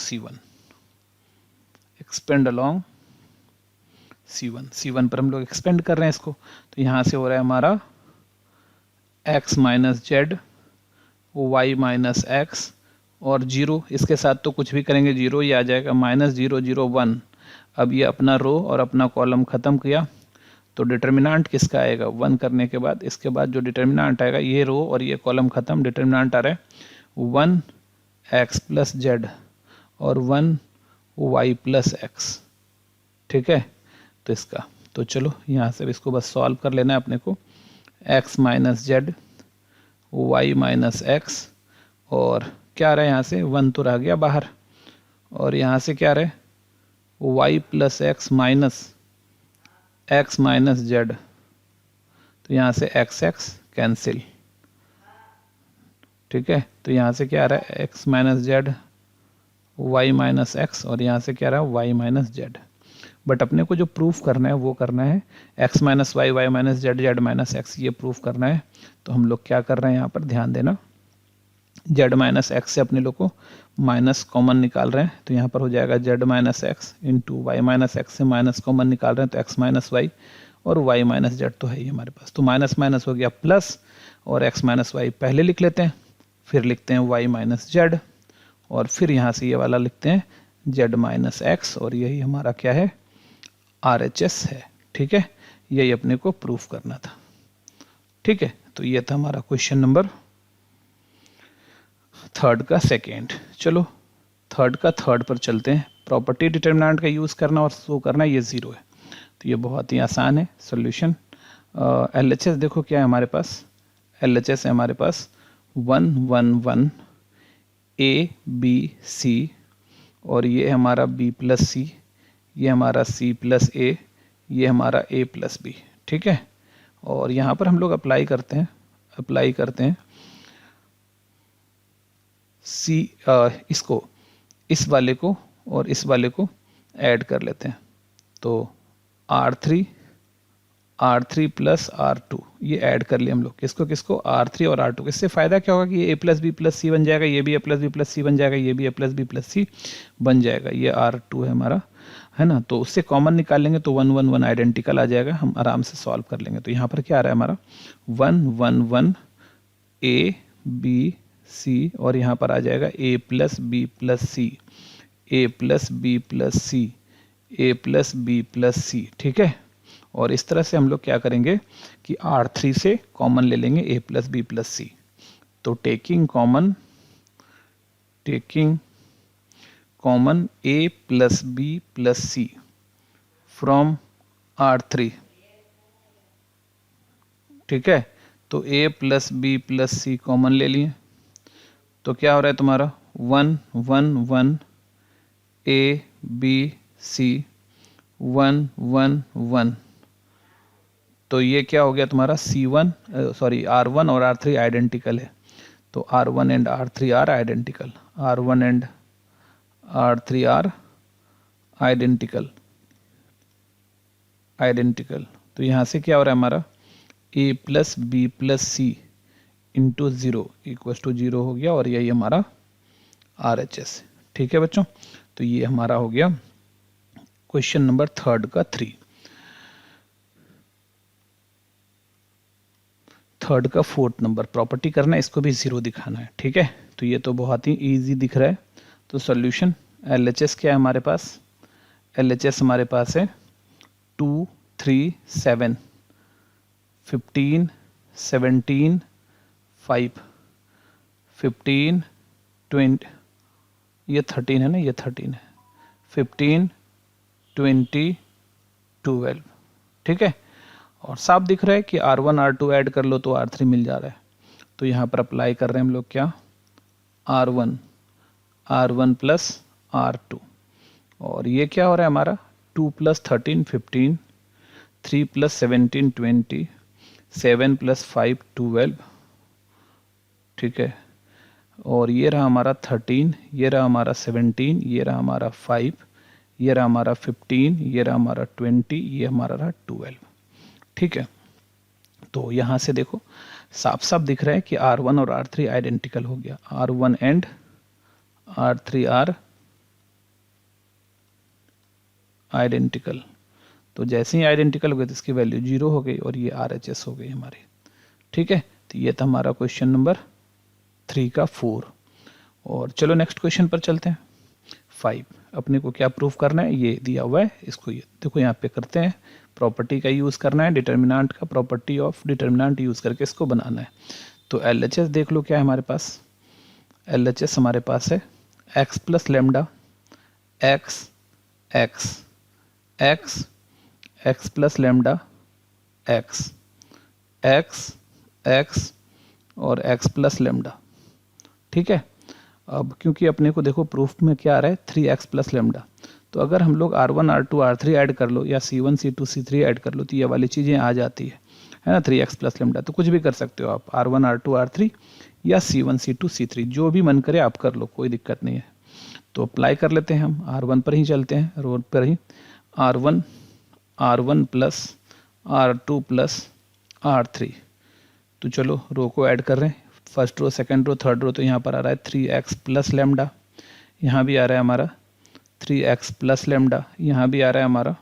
C1 पर हम लोग एक्सपेंड कर रहे हैं इसको। तो यहाँ से हो रहा है हमारा x minus Z, Y minus x, और 0 इसके साथ तो कुछ भी करेंगे 0 ही आ जाएगा, माइनस 0 0 1। अब ये अपना रो और अपना कॉलम ख़त्म किया, तो डिटर्मिनेंट किसका आएगा 1 करने के बाद, इसके बाद जो डिटर्मिनेंट आएगा, ये रो और ये कॉलम ख़त्म, डिटर्मिनेंट आ रहा है 1 x प्लस जेड और 1 y प्लस एक्स, ठीक है। तो इसका, तो चलो यहाँ से इसको बस सॉल्व कर लेना है अपने को, x minus Z, Y minus x, और क्या आ रहा है यहाँ से 1 तो रह गया बाहर, और यहाँ से क्या आ रहा है y plus x minus x minus Z, तो यहाँ से x कैंसिल, ठीक है। तो यहाँ से क्या आ रहा है x minus Z, y minus x, और यहाँ से क्या आ रहा है y माइनस जेड। बट अपने को जो प्रूफ करना है वो करना है x minus Y, Y minus Z, Z minus x, ये प्रूफ करना है। तो हम लोग क्या कर रहे हैं यहाँ पर, ध्यान देना, z माइनस एक्स से अपने लोग को माइनस कॉमन निकाल रहे हैं, तो यहाँ पर हो जाएगा z minus x into Y minus x से माइनस कॉमन निकाल रहे हैं, तो x माइनस वाई और y माइनस जेड तो है ही हमारे पास, तो माइनस माइनस हो गया प्लस, और x माइनस वाई पहले लिख लेते हैं, फिर लिखते हैं y माइनस जेड, और फिर यहाँ से ये वाला लिखते हैं z माइनस एक्स, और यही हमारा क्या है RHS है, ठीक है। यही अपने को प्रूफ करना था, ठीक है। तो ये था हमारा क्वेश्चन नंबर 3 का सेकेंड। चलो थर्ड पर चलते हैं। प्रॉपर्टी डिटर्मिनेंट का यूज़ करना और शो करना, ये 0 है, तो ये बहुत ही आसान है सॉल्यूशन। LHS देखो क्या है हमारे पास, LHS है हमारे पास 1 1 1 A B C, और ये हमारा B प्लस सी, ये हमारा C प्लस A, ये हमारा A प्लस B, ठीक है। और यहाँ पर हम लोग अप्लाई करते हैं C, इसको, इस वाले को और इस वाले को ऐड कर लेते हैं, तो R3 प्लस R2 ये ऐड कर लिए हम लोग, किसको R3 और R2। इससे फ़ायदा क्या होगा कि ये A प्लस बी प्लस सी बन जाएगा, ये भी A प्लस बी प्लस सी बन जाएगा, ये भी A प्लस बी प्लस सी बन जाएगा, ये R2 है हमारा, है ना। तो उससे कॉमन निकाल लेंगे तो 1 1 1 आइडेंटिकल आ जाएगा, हम आराम से सॉल्व कर लेंगे। तो यहाँ पर क्या आ रहा है हमारा 1 1 1 A B C, और यहाँ पर आ जाएगा A plus B plus C, A plus B plus C, A plus B plus C, ठीक है। और इस तरह से हम लोग क्या करेंगे कि R3 से कॉमन ले लेंगे A प्लस बी प्लस सी। तो taking common a plus b plus c from R3। ठीक है, तो a plus b plus c common ले लिए, तो क्या हो रहा है तुम्हारा 1 1 1 a b c 1 1 1। तो ये क्या हो गया तुम्हारा C1 सॉरी R1 और R3 आइडेंटिकल है, तो R1 and R3 are identical, R1 and R3 are identical identical. तो यहाँ से क्या हो रहा है हमारा a plus B plus c into 0 equal to 0 हो गया, और यही हमारा RHS। ठीक है बच्चों, तो ये हमारा हो गया क्वेश्चन नंबर 3 का 3 का 4th नंबर प्रॉपर्टी करना है, इसको भी 0 दिखाना है। ठीक है, तो ये तो बहुत ही इजी दिख रहा है। तो सॉल्यूशन LHS क्या है हमारे पास, LHS हमारे पास है 2 3 7 15 17 5 15 20, ये 13 है ना, ये 13 है, 15 20 12। ठीक है, और साफ दिख रहा है कि R1 R2 ऐड कर लो तो R3 मिल जा रहा है। तो यहाँ पर अप्लाई कर रहे हैं हम लोग क्या, R1 प्लस R2, और ये क्या हो रहा है हमारा 2 प्लस 13 15, 3 प्लस 17 20, 7 प्लस 5 12। ठीक है, और ये रहा हमारा 13, ये रहा हमारा 17, ये रहा हमारा 5, ये रहा हमारा 15, ये रहा हमारा 20, ये हमारा रहा 12। ठीक है, तो यहाँ से देखो साफ साफ दिख रहा है कि R1 और R3 आइडेंटिकल हो गया, R1 and R3 are identical. तो जैसे ही आइडेंटिकल हो गए तो इसकी वैल्यू 0 हो गई, और ये RHS हो गई हमारी। ठीक है, तो ये था हमारा क्वेश्चन नंबर 3 का 4। और चलो नेक्स्ट क्वेश्चन पर चलते हैं। 5 अपने को क्या प्रूफ करना है, ये दिया हुआ है, इसको ये देखो यहाँ पे करते हैं, प्रॉपर्टी का यूज़ करना है, डिटर्मिनेंट का, प्रॉपर्टी ऑफ डिटर्मिनेंट यूज़ करके इसको बनाना है। तो LHS देख लो क्या है हमारे पास, LHS हमारे पास है x plus lambda x x x x plus lambda x x x और x प्लस लेमडा। ठीक है, अब क्योंकि अपने को देखो प्रूफ में क्या आ रहा है 3x प्लस लेमडा, तो अगर हम लोग R1 R2 R3 ऐड कर लो या C1 C2 C3 ऐड कर लो तो ये वाली चीज़ें आ जाती है ना, 3x प्लस लेमडा। तो कुछ भी कर सकते हो आप, R1 R2 R3 या C1 C2 C3, जो भी मन करे आप कर लो, कोई दिक्कत नहीं है। तो अप्लाई कर लेते हैं, हम R1 पर ही चलते हैं, रो पर ही, R1 plus R2 plus R3। तो चलो रो को ऐड कर रहे हैं, first row second row third row. तो यहाँ पर आ रहा है 3x प्लस लेमडा, यहाँ भी आ रहा है हमारा 3x प्लस लेमडा, यहाँ भी आ रहा है हमारा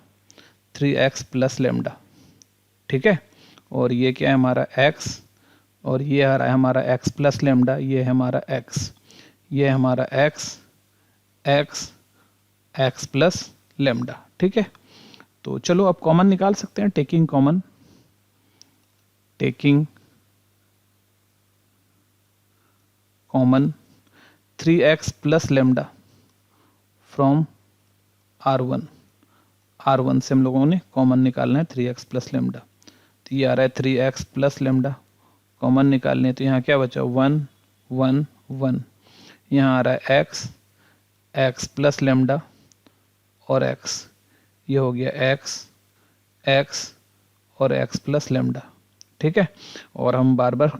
3x प्लस लेमडा। ठीक है, और ये क्या है हमारा x, और ये आ रहा है हमारा x प्लस लेमडा, ये है हमारा x, ये है हमारा x प्लस लेमडा। ठीक है, तो चलो अब कॉमन निकाल सकते हैं, taking common, taking common 3x plus lambda from R1 से हम लोगों ने कॉमन निकालना है 3x प्लस लेमडा। तो ये आ रहा है 3x प्लस लेमडा, कॉमन निकालने हैं, तो यहाँ क्या बचा 1 1 1, यहाँ आ रहा है x प्लस लेमडा और x, ये हो गया x और x प्लस लेमडा। ठीक है, और हम बार बार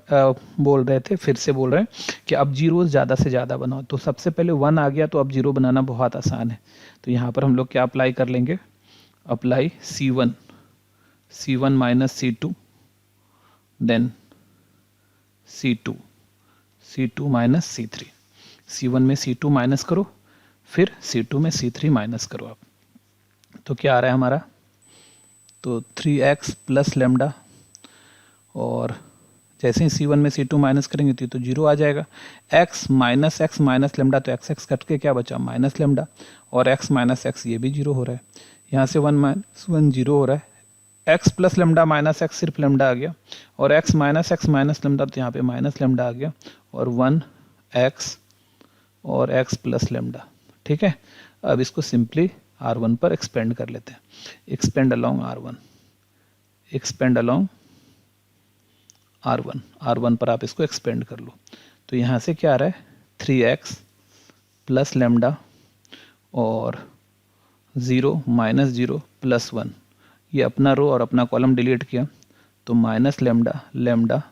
बोल रहे थे, फिर से बोल रहे हैं कि अब जीरो ज़्यादा से ज़्यादा बनाओ। तो सबसे पहले 1 आ गया, तो अब जीरो बनाना बहुत आसान है। तो यहाँ पर हम लोग क्या अप्लाई कर लेंगे, apply C1 minus C2, then C2 minus C3, C1 में C2 माइनस करो, फिर C2 में C3 माइनस करो आप। तो क्या आ रहा है हमारा, तो 3x प्लस लेमडा, और जैसे ही C1 में C2 माइनस करेंगे तो 0 आ जाएगा। x माइनस लेमडा, तो x कट के क्या बचा माइनस लेमडा, और x माइनस एक्स ये भी 0 हो रहा है, यहाँ से 1 माइनस 1 0 हो रहा है। x plus lambda minus x सिर्फ लेमडा आ गया, और x माइनस लेमडा, तो यहाँ पे माइनस लेमडा आ गया, और 1x और x प्लस लेमडा। ठीक है, अब इसको सिंपली R1 पर एक्सपेंड कर लेते हैं। Expand along R1, expand along R1 पर आप इसको एक्सपेंड कर लो। तो यहाँ से क्या आ रहा है 3x प्लस लेमडा और 0 माइनस 0 प्लस 1, ये अपना रो और अपना कॉलम डिलीट किया तो minus lambda lambda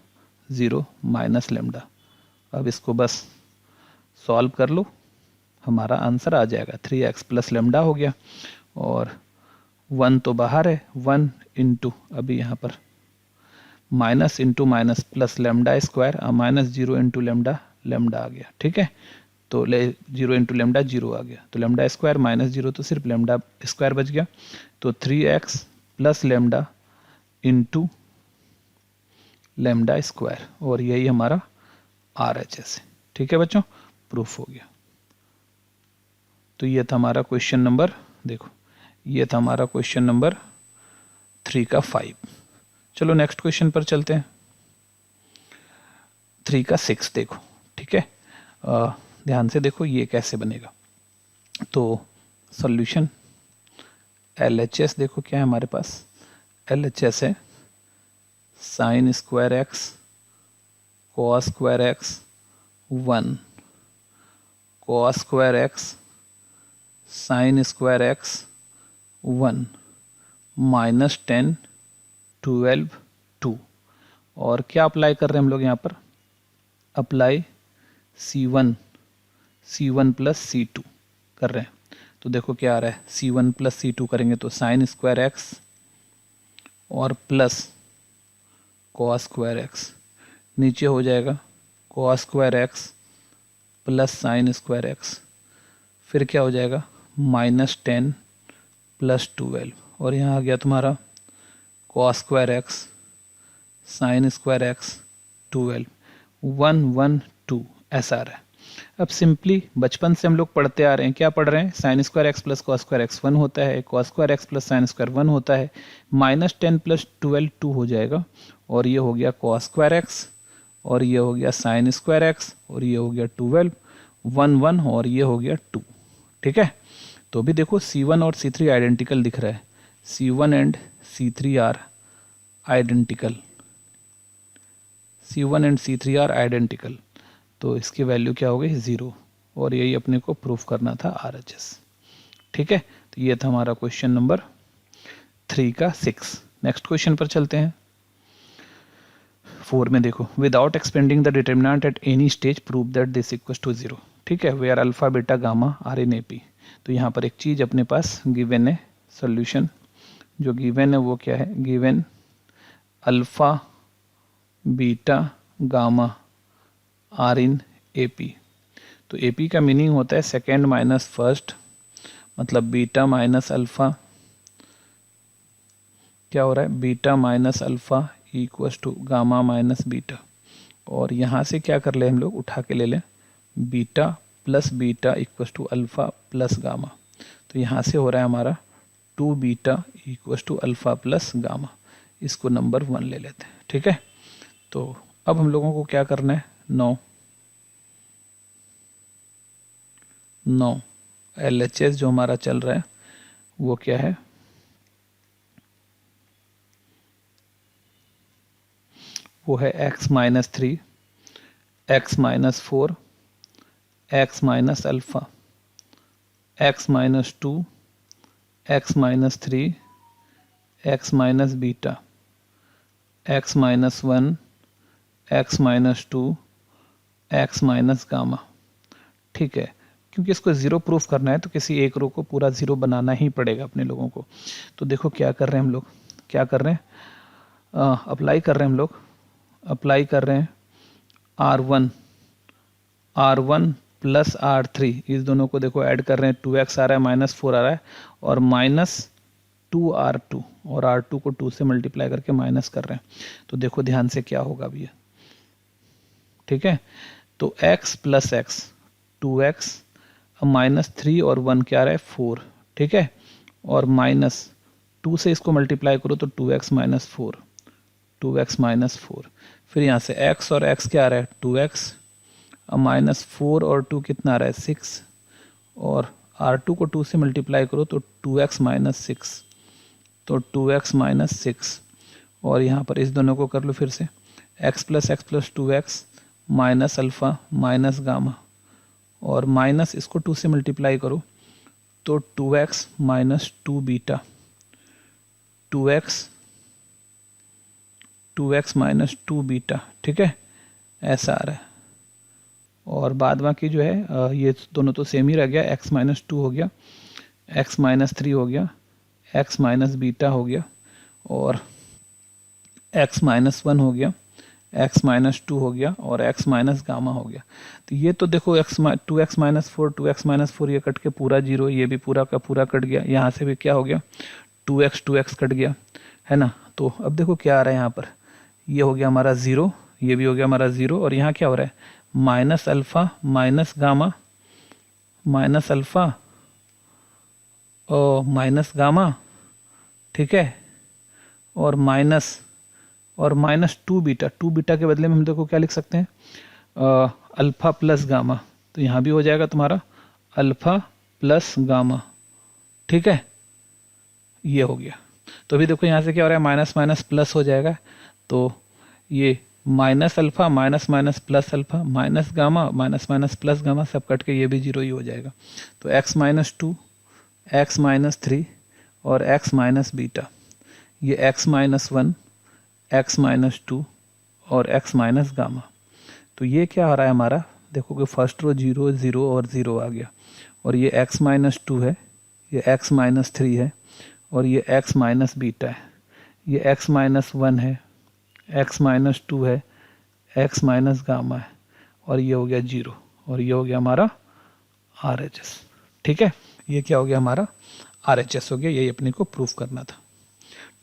0 minus lambda. अब इसको बस सॉल्व कर लो, हमारा आंसर आ जाएगा 3x प्लस लेमडा हो गया और 1 तो बाहर है, 1 इंटू अभी यहाँ पर minus into minus plus lambda square, minus 0 into lambda lambda आ गया। ठीक है, तो 0 इंटू लेमडा 0 आ गया, तो लेमडा स्क्वायर माइनस 0 तो सिर्फ लेमडा स्क्वायर बच गया। तो 3x plus lambda into lambda square और यही हमारा RHS है। ठीक है बच्चों, प्रूफ हो गया। तो ये था हमारा क्वेश्चन नंबर, देखो ये था हमारा क्वेश्चन नंबर 3 का 5। चलो नेक्स्ट क्वेश्चन पर चलते हैं, 3 का 6 देखो। ठीक है, ध्यान से देखो ये कैसे बनेगा। तो सॉल्यूशन LHS देखो क्या है हमारे पास, LHS है sine square x cos square x 1 cos square x sine square x 1 minus 10 12 2। और क्या अप्लाई कर रहे हैं हम लोग यहाँ पर, अप्लाई C1 प्लस C2 कर रहे हैं। तो देखो क्या आ रहा है, C1 प्लस C2 करेंगे तो साइन स्क्वायर एक्स और प्लस कॉस स्क्वायर एक्स, नीचे हो जाएगा cos square x plus sine square x, फिर क्या हो जाएगा माइनस 10 प्लस 12 और यहाँ आ गया तुम्हारा cos square x sine square x 12 1 1 2 ऐसा आ रहा है। अब सिंपली बचपन से हम लोग पढ़ते आ रहे हैं, क्या पढ़ रहे हैं, sine square x plus cos square x 1 होता है, cos square x plus sine square 1 होता है, माइनस 10 प्लस 12 2 हो जाएगा और ये हो गया कॉस स्क्वायर एक्स और ये हो गया साइन स्क्वायर एक्स और ये हो गया 12 1 1 और ये हो गया 2। ठीक है, तो भी देखो C1 और C3 आइडेंटिकल दिख रहा है, C1 and C3 are identical, C1 and C3 are identical, तो इसकी वैल्यू क्या हो गई 0 और यही अपने को प्रूफ करना था RHS। ठीक है, तो ये था हमारा क्वेश्चन नंबर 3 का 6। नेक्स्ट क्वेश्चन पर चलते हैं, 4 में देखो without expanding the determinant at any stage prove that this equals to 0। ठीक है, where alpha beta gamma are in AP। तो यहाँ पर एक चीज़ अपने पास गिवन है, सॉल्यूशन जो गिवन है वो क्या है, given alpha beta gamma are in AP। तो AP का मीनिंग होता है सेकेंड माइनस फर्स्ट, मतलब बीटा माइनस अल्फा, क्या हो रहा है beta minus alpha equals to gamma minus beta. और यहाँ से क्या कर ले हम लोग, उठा के ले लें beta plus beta equals to alpha plus gamma. तो यहाँ से हो रहा है हमारा 2 beta equals to alpha plus gamma, इसको नंबर 1 ले लेते हैं। ठीक है, तो अब हम लोगों को क्या करना है, 9 LHS जो हमारा चल रहा है वो क्या है, वो है x minus 3 x minus 4 x minus alpha x minus 2 x minus 3 x minus beta x minus 1 x minus 2 x minus gamma. ठीक है, क्योंकि इसको 0 प्रूफ करना है तो किसी एक रो को पूरा 0 बनाना ही पड़ेगा अपने लोगों को। तो देखो क्या कर रहे हैं हम लोग, क्या कर रहे हैं, अप्लाई कर रहे हैं हम लोग, अप्लाई कर रहे हैं R1 प्लस R3, इस दोनों को देखो ऐड कर रहे हैं, 2x आ रहा है माइनस 4 आ रहा है और माइनस 2R2 और R2 को 2 से मल्टीप्लाई करके माइनस कर रहे हैं। तो देखो ध्यान से क्या होगा भैया, ठीक है, तो x plus x 2x minus 3 और 1 क्या आ रहा है 4। ठीक है, और माइनस 2 से इसको मल्टीप्लाई करो तो 2x माइनस 4 2x माइनस 4, फिर यहाँ से x और x क्या आ रहा है 2x, माइनस 4 और 2 कितना आ रहा है 6 और R2 को 2 से मल्टीप्लाई करो तो 2x माइनस 6, तो 2x माइनस 6, और यहाँ पर इस दोनों को कर लो फिर से, x plus 2x minus alpha minus gamma, और माइनस इसको 2 से मल्टीप्लाई करो तो 2x minus 2 beta, 2x minus 2 beta, ठीक है, ऐसा आ रहा है। और बाद बाकी जो है ये दोनों तो सेम ही रह गया, x माइनस 2 हो गया, x माइनस 3 हो गया, x माइनस बीटा हो गया, और x माइनस 1 हो गया, x माइनस 2 हो गया, और x माइनस गामा हो गया। तो ये तो देखो 2x माइनस 4, 2x माइनस 4 ये कट के पूरा जीरो, ये भी पूरा का पूरा कट गया, यहाँ से भी क्या हो गया 2x कट गया, है ना। तो अब देखो क्या आ रहा है यहाँ पर, ये हो गया हमारा 0, ये भी हो गया हमारा 0, और यहाँ क्या हो रहा है minus alpha minus gamma, minus alpha और माइनस गामा, ठीक है, और माइनस 2 बीटा, 2 बीटा के बदले में हम देखो क्या लिख सकते हैं अल्फ़ा प्लस गामा, तो यहाँ भी हो जाएगा तुम्हारा अल्फ़ा प्लस गामा, ठीक है, ये हो गया। तो अभी देखो यहाँ से क्या हो रहा है माइनस माइनस प्लस हो जाएगा, तो ये minus alpha minus minus plus alpha minus gamma minus minus plus gamma सब कट के ये भी 0 ही हो जाएगा। तो x माइनस 2, x माइनस 3 और x माइनस बीटा, ये x माइनस 1, x माइनस 2 और x माइनस गामा। तो ये क्या हो रहा है हमारा, देखो कि फर्स्ट रो 0 0 और 0 आ गया, और ये x माइनस 2 है, ये x माइनस 3 है, और ये x माइनस बीटा है, ये x माइनस 1 है, x माइनस 2 है, x माइनस गामा है, और ये हो गया 0, और ये हो गया हमारा RHS, ठीक है। ये क्या हो गया हमारा RHS हो गया, यही अपने को प्रूफ करना था,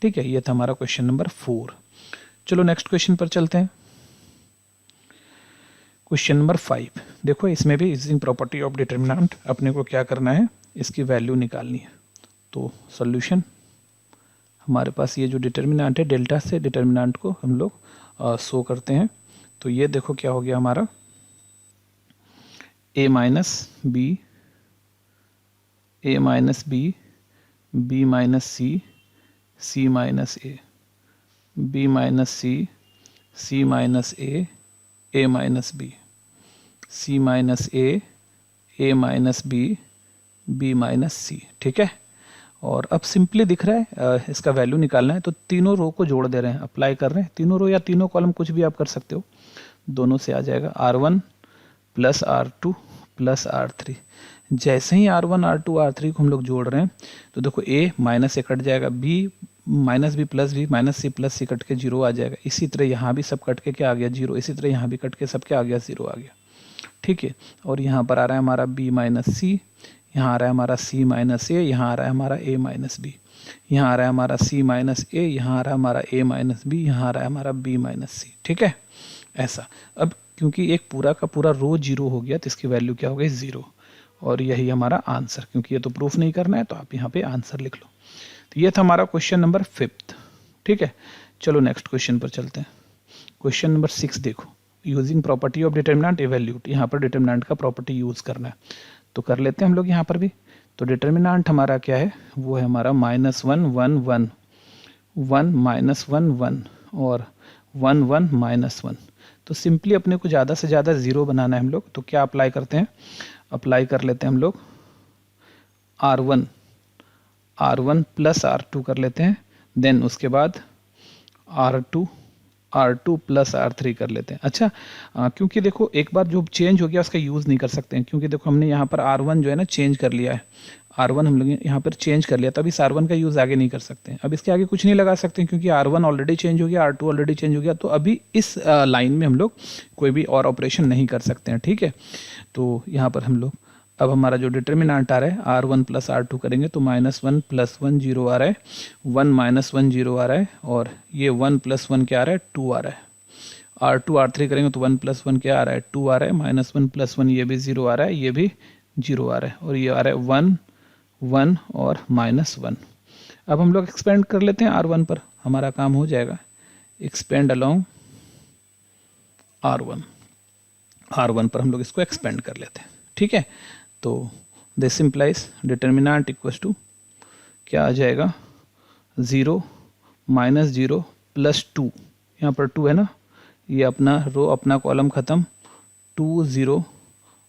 ठीक है। ये था हमारा क्वेश्चन नंबर 4। चलो नेक्स्ट क्वेश्चन पर चलते हैं। क्वेश्चन नंबर 5 देखो, इसमें भी यूजिंग प्रॉपर्टी ऑफ डिटर्मिनेंट अपने को क्या करना है, इसकी वैल्यू निकालनी है। तो सॉल्यूशन, हमारे पास ये जो डिटर्मिनेंट है डेल्टा से डिटर्मिनेंट को हम लोग शो करते हैं। तो ये देखो क्या हो गया हमारा a minus B, a minus B, b minus C, c minus A, b minus C, c minus A, a minus B, c minus A, a minus B, b minus C, ठीक है। और अब सिंपली दिख रहा है इसका वैल्यू निकालना है, तो तीनों रो को जोड़ दे रहे हैं, अप्लाई कर रहे हैं, तीनों रो या तीनों कॉलम कुछ भी आप कर सकते हो, दोनों से आ जाएगा R1 plus R2 plus R3। जैसे ही R1 R2 R3 को हम लोग जोड़ रहे हैं तो देखो a माइनस से कट जाएगा, b minus B plus B minus C cut के 0 आ जाएगा, इसी तरह यहाँ भी सब कट के क्या आ गया 0, इसी तरह यहाँ भी कट के सब क्या आ गया 0 आ गया, ठीक है। और यहाँ पर आ रहा है हमारा b माइनस सी, यहाँ आ रहा है हमारा c माइनस ए, यहाँ आ रहा है हमारा a माइनस बी, यहाँ आ रहा है हमारा c माइनस ए, यहाँ आ रहा है हमारा a माइनस बी, यहाँ आ रहा है हमारा b माइनस सी, ठीक है, ऐसा। अब क्योंकि एक पूरा का पूरा रो 0 हो गया तो इसकी वैल्यू क्या हो गई 0, और यही हमारा आंसर, क्योंकि ये तो प्रूफ नहीं करना है तो आप यहाँ पे आंसर लिख लो। तो ये था हमारा क्वेश्चन नंबर 5, ठीक है। चलो नेक्स्ट क्वेश्चन पर चलते हैं। क्वेश्चन नंबर 6 देखो, using property of determinant evaluate, यहाँ पर डिटर्मिनेंट का प्रॉपर्टी यूज करना है, तो कर लेते हैं हम लोग यहाँ पर भी। तो डिटर्मिनेंट हमारा क्या है, वो है हमारा -1 1 1 1 माइनस 1 1 और 1 1 माइनस 1। तो सिंपली अपने को ज़्यादा से ज़्यादा 0 बनाना है हम लोग, तो क्या अप्लाई करते हैं, अप्लाई कर लेते हैं हम लोग R1 प्लस R2 कर लेते हैं, देन उसके बाद R2 प्लस R3 कर लेते हैं। अच्छा क्योंकि देखो एक बार जो चेंज हो गया उसका यूज़ नहीं कर सकते हैं, क्योंकि देखो हमने यहाँ पर R1 जो है ना चेंज कर लिया है, R1 हम लोग यहाँ पर चेंज कर लिया, तब इस R1 का यूज़ आगे नहीं कर सकते हैं। अब इसके आगे कुछ नहीं लगा सकते हैं क्योंकि R1 ऑलरेडी चेंज हो गया, R2 ऑलरेडी चेंज हो गया, तो अभी इस लाइन में हम लोग कोई भी और ऑपरेशन नहीं कर सकते हैं, ठीक है। तो यहाँ पर हम लोग अब हमारा जो डिटर्मिनेंट आ रहा है R1 प्लस R2 करेंगे तो -1 प्लस 1 0 आ रहा है, 1 माइनस 1 0 आ रहा है, और ये 1 प्लस 1 क्या आ रहा है 2 आ रहा है। R2 R3 करेंगे तो 1 प्लस 1 क्या आ रहा है 2 आ रहा है, -1 प्लस 1 ये भी 0 आ रहा है, ये भी 0 आ रहा है, और ये आ रहा है 1 1 और -1। अब हम लोग एक्सपेंड कर लेते हैं R1 पर, हमारा काम हो जाएगा, एक्सपेंड अलोंग R1 पर हम लोग इसको एक्सपेंड कर लेते हैं, ठीक है। तो this implies determinant equals to क्या आ जाएगा 0 माइनस 0 प्लस 2, यहाँ पर 2 है ना, ये अपना रो अपना कॉलम ख़त्म 2 0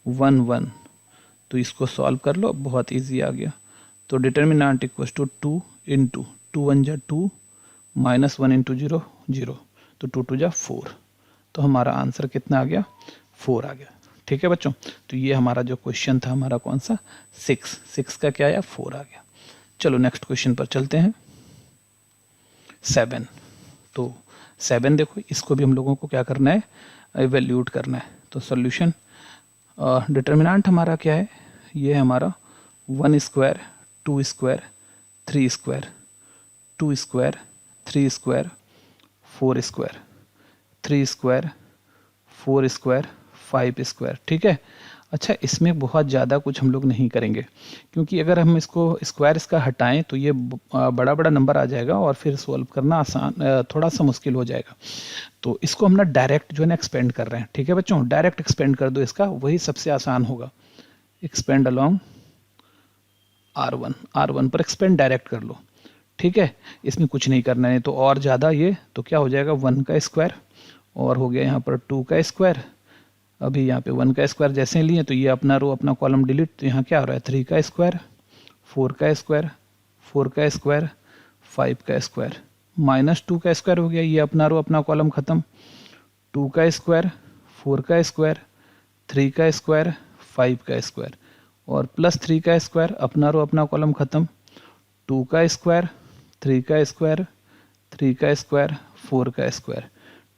1 1, तो इसको सॉल्व कर लो, बहुत इजी आ गया। तो डिटर्मिनेंट इक्वल्स टू 2 इंटू 2 1 जा 2 माइनस 1 इंटू 0 0, तो 2 2 जा 4, तो हमारा आंसर कितना आ गया 4 आ गया। ठीक है बच्चों, तो ये हमारा जो क्वेश्चन था हमारा कौन सा 6 का क्या आया 4 आ गया। चलो नेक्स्ट क्वेश्चन पर चलते हैं 7। तो 7 देखो, इसको भी हम लोगों को क्या करना है इवैल्यूएट करना है। तो सॉल्यूशन डिटर्मिनेंट हमारा क्या है, ये है हमारा 1 square 2 square 3 square 2 square 3 square 4 square 3 square 4 square 5 square. ठीक है, अच्छा इसमें बहुत ज़्यादा कुछ हम लोग नहीं करेंगे, क्योंकि अगर हम इसको स्क्वायर इसका हटाएं तो ये बड़ा बड़ा नंबर आ जाएगा और फिर सॉल्व करना आसान थोड़ा सा मुश्किल हो जाएगा। तो इसको हम ना डायरेक्ट जो है ना एक्सपेंड कर रहे हैं। ठीक है बच्चों, डायरेक्ट एक्सपेंड कर दो इसका, वही सबसे आसान होगा। एक्सपेंड अलॉन्ग R1 पर एक्सपेंड डायरेक्ट कर लो। ठीक है, इसमें कुछ नहीं करना है, तो और ज़्यादा ये तो क्या हो जाएगा 1 का स्क्वायर और हो गया यहाँ पर 2 का स्क्वायर। अभी यहाँ पे 1 का स्क्वायर जैसे लिए तो ये अपना रो अपना कॉलम डिलीट, तो यहाँ क्या हो रहा है 3 का स्क्वायर 4 का स्क्वायर 4 का स्क्वायर 5 का स्क्वायर माइनस 2 का स्क्वायर हो गया, ये अपना रो अपना कॉलम ख़त्म 2 का स्क्वायर 4 का स्क्वायर 3 का स्क्वायर 5 का स्क्वायर और प्लस 3 का स्क्वायर, अपना रो अपना कॉलम ख़त्म 2 का स्क्वायर 3 का स्क्वायर 3 का स्क्वायर 4 का स्क्वायर।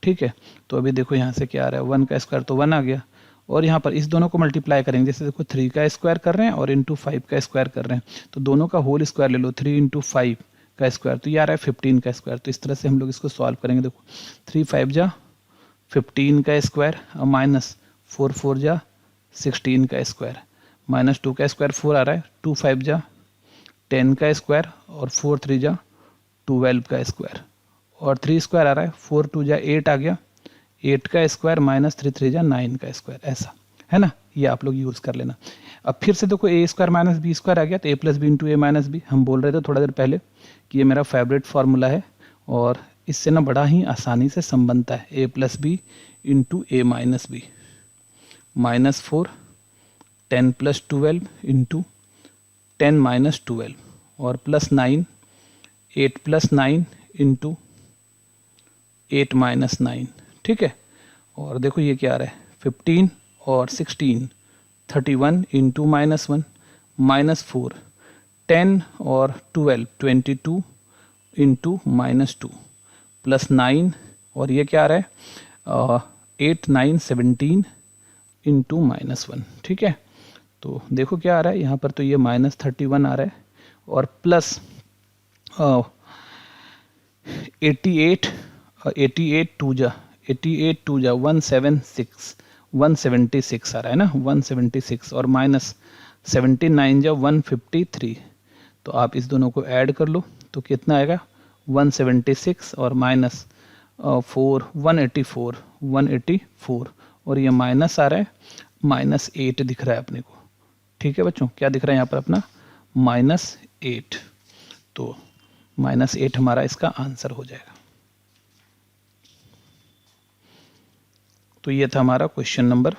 ठीक है, तो अभी देखो यहाँ से क्या आ रहा है 1 का स्क्वायर तो 1 आ गया, और यहाँ पर इस दोनों को मल्टीप्लाई करेंगे, जैसे देखो 3 का स्क्वायर कर रहे हैं और इंटू 5 का स्क्वायर कर रहे हैं, तो दोनों का होल स्क्वायर ले लो 3 इंटू 5 का स्क्वायर, तो ये आ रहा है 15 का स्क्वायर। तो इस तरह से हम लोग इसको सॉल्व करेंगे। देखो 3 5 जा 15 का स्क्वायर और माइनस 4 4 जा 16 का स्क्वायर माइनस 2 का स्क्वायर 4 आ रहा है, 2 5 जा 10 का स्क्वायर और 4 3 जा 12 का स्क्वायर और 3 स्क्वायर आ रहा है 4 2 जा 8 आ गया 8 का स्क्वायर माइनस 3 3 जा 9 का स्क्वायर, ऐसा है ना, ये आप लोग यूज़ कर लेना। अब फिर से देखो ए स्क्वायर माइनस बी स्क्वायर आ गया, तो ए प्लस बी इंटू ए माइनस बी, हम बोल रहे थे थोड़ा देर पहले कि ये मेरा फेवरेट फार्मूला है और इससे ना बड़ा ही आसानी से सम बनता है। ए प्लस बी इंटू ए minus B minus 4 10 plus 12 into 10 minus 12 और प्लस 9 8 प्लस 9 इंटू 8 माइनस 9। ठीक है, और देखो ये क्या आ रहा है 15 और 16 31 इंटू माइनस 1 माइनस 4 10 और 12 22 इंटू माइनस 2 प्लस 9 और ये क्या आ रहा है 8 9 17 इंटू माइनस 1। ठीक है, तो देखो क्या आ रहा है यहाँ पर, तो ये माइनस 31 आ रहा है और प्लस 88 2 जा 176 आ रहा है ना 176 और माइनस 79 जा 153, तो आप इस दोनों को ऐड कर लो तो कितना आएगा 176 और माइनस 4 184 और ये माइनस आ रहा है माइनस 8 दिख रहा है अपने को। ठीक है बच्चों, क्या दिख रहा है यहाँ पर अपना माइनस 8, तो माइनस 8 हमारा इसका आंसर हो जाएगा। तो ये था हमारा क्वेश्चन नंबर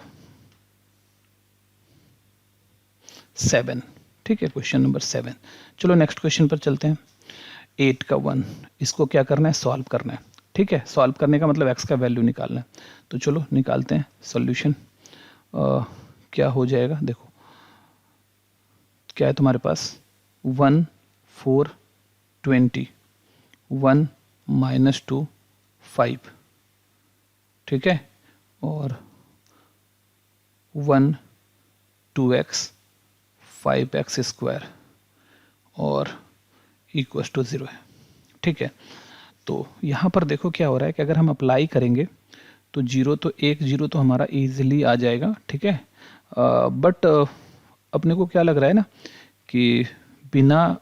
7। ठीक है, क्वेश्चन नंबर 7। चलो नेक्स्ट क्वेश्चन पर चलते हैं। 8 का 1, इसको क्या करना है सॉल्व करना है। ठीक है, सॉल्व करने का मतलब x का वैल्यू निकालना है, तो चलो निकालते हैं सॉल्यूशन। क्या हो जाएगा, देखो क्या है तुम्हारे पास 1 4 20 1 माइनस 2 5। ठीक है, और 1 2x 5x स्क्वायर और इक्वल्स टू 0 है। ठीक है, तो यहाँ पर देखो क्या हो रहा है कि अगर हम अप्लाई करेंगे तो 0 तो 1 0 तो हमारा इजीली आ जाएगा। ठीक है, बट अपने को क्या लग रहा है ना कि बिना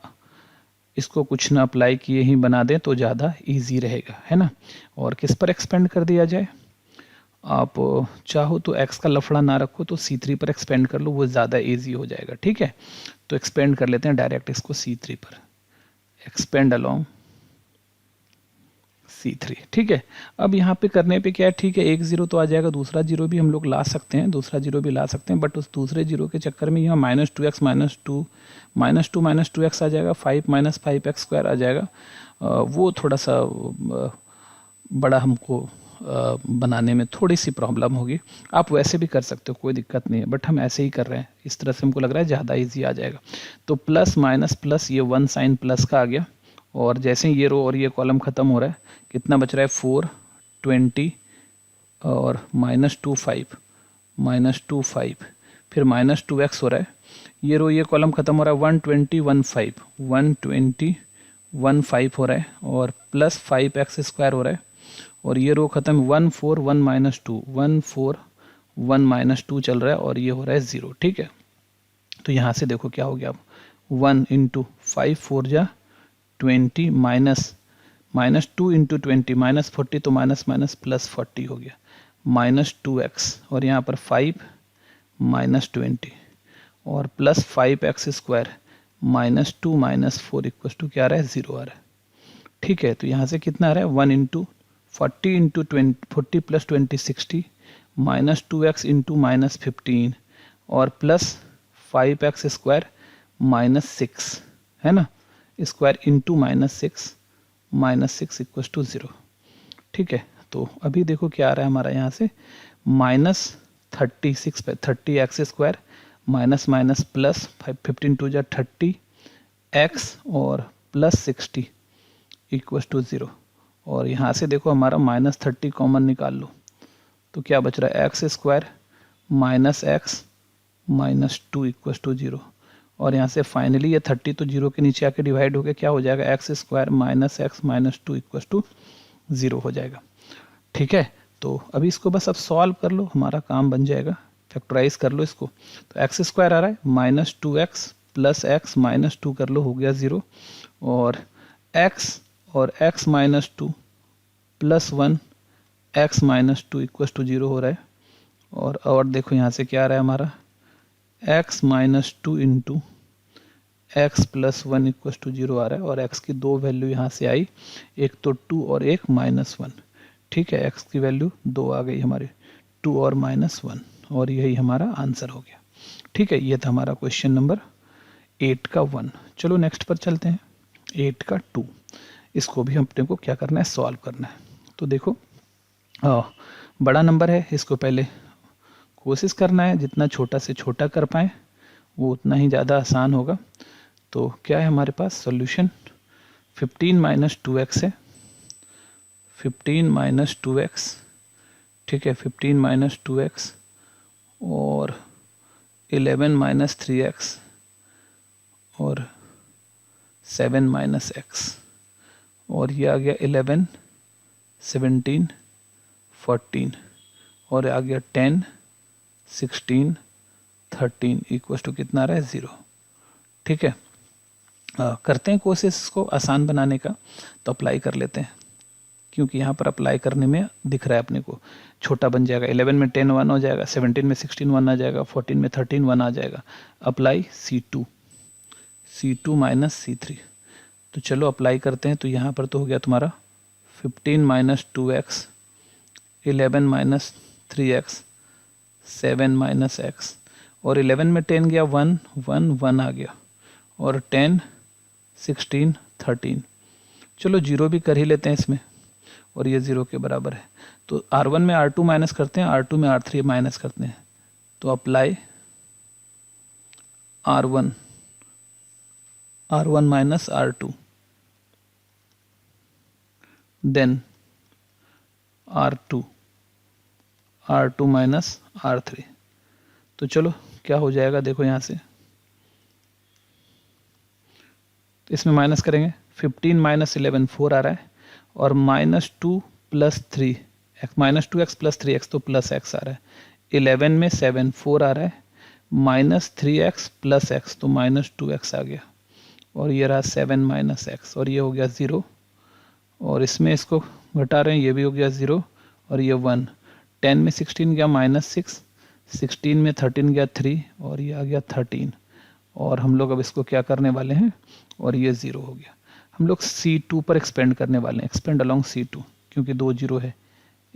इसको कुछ ना अप्लाई किए ही बना दें तो ज़्यादा इजी रहेगा, है ना। और किस पर एक्सपेंड कर दिया जाए, आप चाहो तो x का लफड़ा ना रखो तो C3 पर एक्सपेंड कर लो, वो ज़्यादा इजी हो जाएगा। ठीक है, तो एक्सपेंड कर लेते हैं डायरेक्ट इसको C3 पर, एक्सपेंड अलोंग C3। ठीक है, अब यहाँ पे करने पे क्या है, ठीक है, एक जीरो तो आ जाएगा, दूसरा जीरो भी हम लोग ला सकते हैं, दूसरा जीरो भी ला सकते हैं, बट उस दूसरे जीरो के चक्कर में यहाँ -2x -2 -2 -2x आ जाएगा, 5 -5x स्क्वायर आ जाएगा। वो थोड़ा सा बड़ा हमको बनाने में थोड़ी सी प्रॉब्लम होगी। आप वैसे भी कर सकते हो, कोई दिक्कत नहीं है, बट हम ऐसे ही कर रहे हैं, इस तरह से हमको लग रहा है ज़्यादा इजी आ जाएगा। तो प्लस माइनस प्लस, ये 1 साइन प्लस का आ गया, और जैसे ही ये रो और ये कॉलम ख़त्म हो रहा है, कितना बच रहा है 4 20 और -2 5 फिर -2x हो रहा है, ये रो ये कॉलम ख़त्म हो रहा है 120 1 5 हो रहा है, और प्लस 5x स्क्वायर हो रहा है, और ये रो ख़त्म 1 4 1 -2 1 4 1 -2 चल रहा है, और ये हो रहा है 0। ठीक है, तो यहाँ से देखो क्या हो गया, अब 1 × 5 4 जा 20 -2 × 20 -40, तो माइनस माइनस प्लस 40 हो गया, -2x, और यहाँ पर 5 -20 और plus 5x square -2 -4 equal to क्या आ रहा है, 0 आ रहा है। ठीक है, तो यहाँ से कितना आ रहा है 1 × 40 × 20 40 + 20 60 -2x × -15 और प्लस 5x स्क्वायर -6 है ना, स्क्वायर इंटू -6 इक्वल टू 0। ठीक है, तो अभी देखो क्या आ रहा है हमारा यहाँ से -36 पे 30x square minus minus plus 15 2 जा 30 x और प्लस 60 इक्वल टू 0। और यहाँ से देखो हमारा -30 कॉमन निकाल लो, तो क्या बच रहा है x square -x -2 equal to 0। और यहाँ से फाइनली ये 30 तो 0 के नीचे आके डिवाइड हो गया, क्या हो जाएगा x square -x -2 equal to 0 हो जाएगा। ठीक है, तो अभी इसको बस अब सॉल्व कर लो, हमारा काम बन जाएगा, फैक्टराइज कर लो इसको। तो एक्स स्क्वायर आ रहा है -2x + x -2 कर लो, हो गया 0, और x और x -2 + 1 x -2 इक्वल टू 0 हो रहा है। और देखो यहाँ से क्या आ रहा है हमारा x -2 × x + 1 इक्वल टू 0 आ रहा है, और x की दो वैल्यू यहाँ से आई, एक तो 2 और एक -1। ठीक है, x की वैल्यू 2 आ गई हमारी, 2 और -1, और यही हमारा आंसर हो गया। ठीक है, ये था हमारा क्वेश्चन नंबर 8 का 1। चलो नेक्स्ट पर चलते हैं, 8 का 2। इसको भी अपने को क्या करना है, सॉल्व करना है। तो देखो बड़ा नंबर है, इसको पहले कोशिश करना है जितना छोटा से छोटा कर पाएँ वो उतना ही ज़्यादा आसान होगा। तो क्या है हमारे पास सॉल्यूशन, 15 - 2x है, 15 - 2x। ठीक है, 15 - 2x और 11 - 3x और 7 - x, और ये आ गया 11 17 14 और आ गया 10 16 13 इक्वल टू कितना आ रहा है 0। ठीक है, करते हैं कोशिश इसको आसान बनाने का, तो अप्लाई कर लेते हैं, क्योंकि यहाँ पर अप्लाई करने में दिख रहा है अपने को छोटा बन जाएगा। 11 में 10 1 हो जाएगा, 17 में 16 1 आ जाएगा, 14 में 13 1 आ जाएगा। Apply C2 - C3। तो चलो अप्लाई करते हैं। तो यहाँ पर तो हो गया तुम्हारा 15 - 2x 11 - 3x 7 - x, और 11 में 10 गया 1 1 1 आ गया, और 10 16 13। चलो 0 भी कर ही लेते हैं इसमें, और ये 0 के बराबर है। तो R1 में R2 माइनस करते हैं, R2 में R3 माइनस करते हैं। तो apply R1 - R2 then R2 - R3। तो चलो क्या हो जाएगा देखो यहाँ से, तो इसमें माइनस करेंगे, 15 - 11 4 आ रहा है, और -2 + 3 -2x + 3x तो प्लस x आ रहा है। 11 में 7 4 आ रहा है, -3x + x तो -2x आ गया, और ये रहा 7 - x, और ये हो गया 0, और इसमें इसको घटा रहे हैं, ये भी हो गया 0, और ये 1। 10 में 16 गया -6, 16 में 13 गया 3 और ये आ गया 13। और हम लोग अब इसको क्या करने वाले हैं, और ये 0 हो गया। हम लोग C2 पर एक्सपेंड करने वाले हैं, एक्सपेंड अलोंग C2, क्योंकि 2 0 है।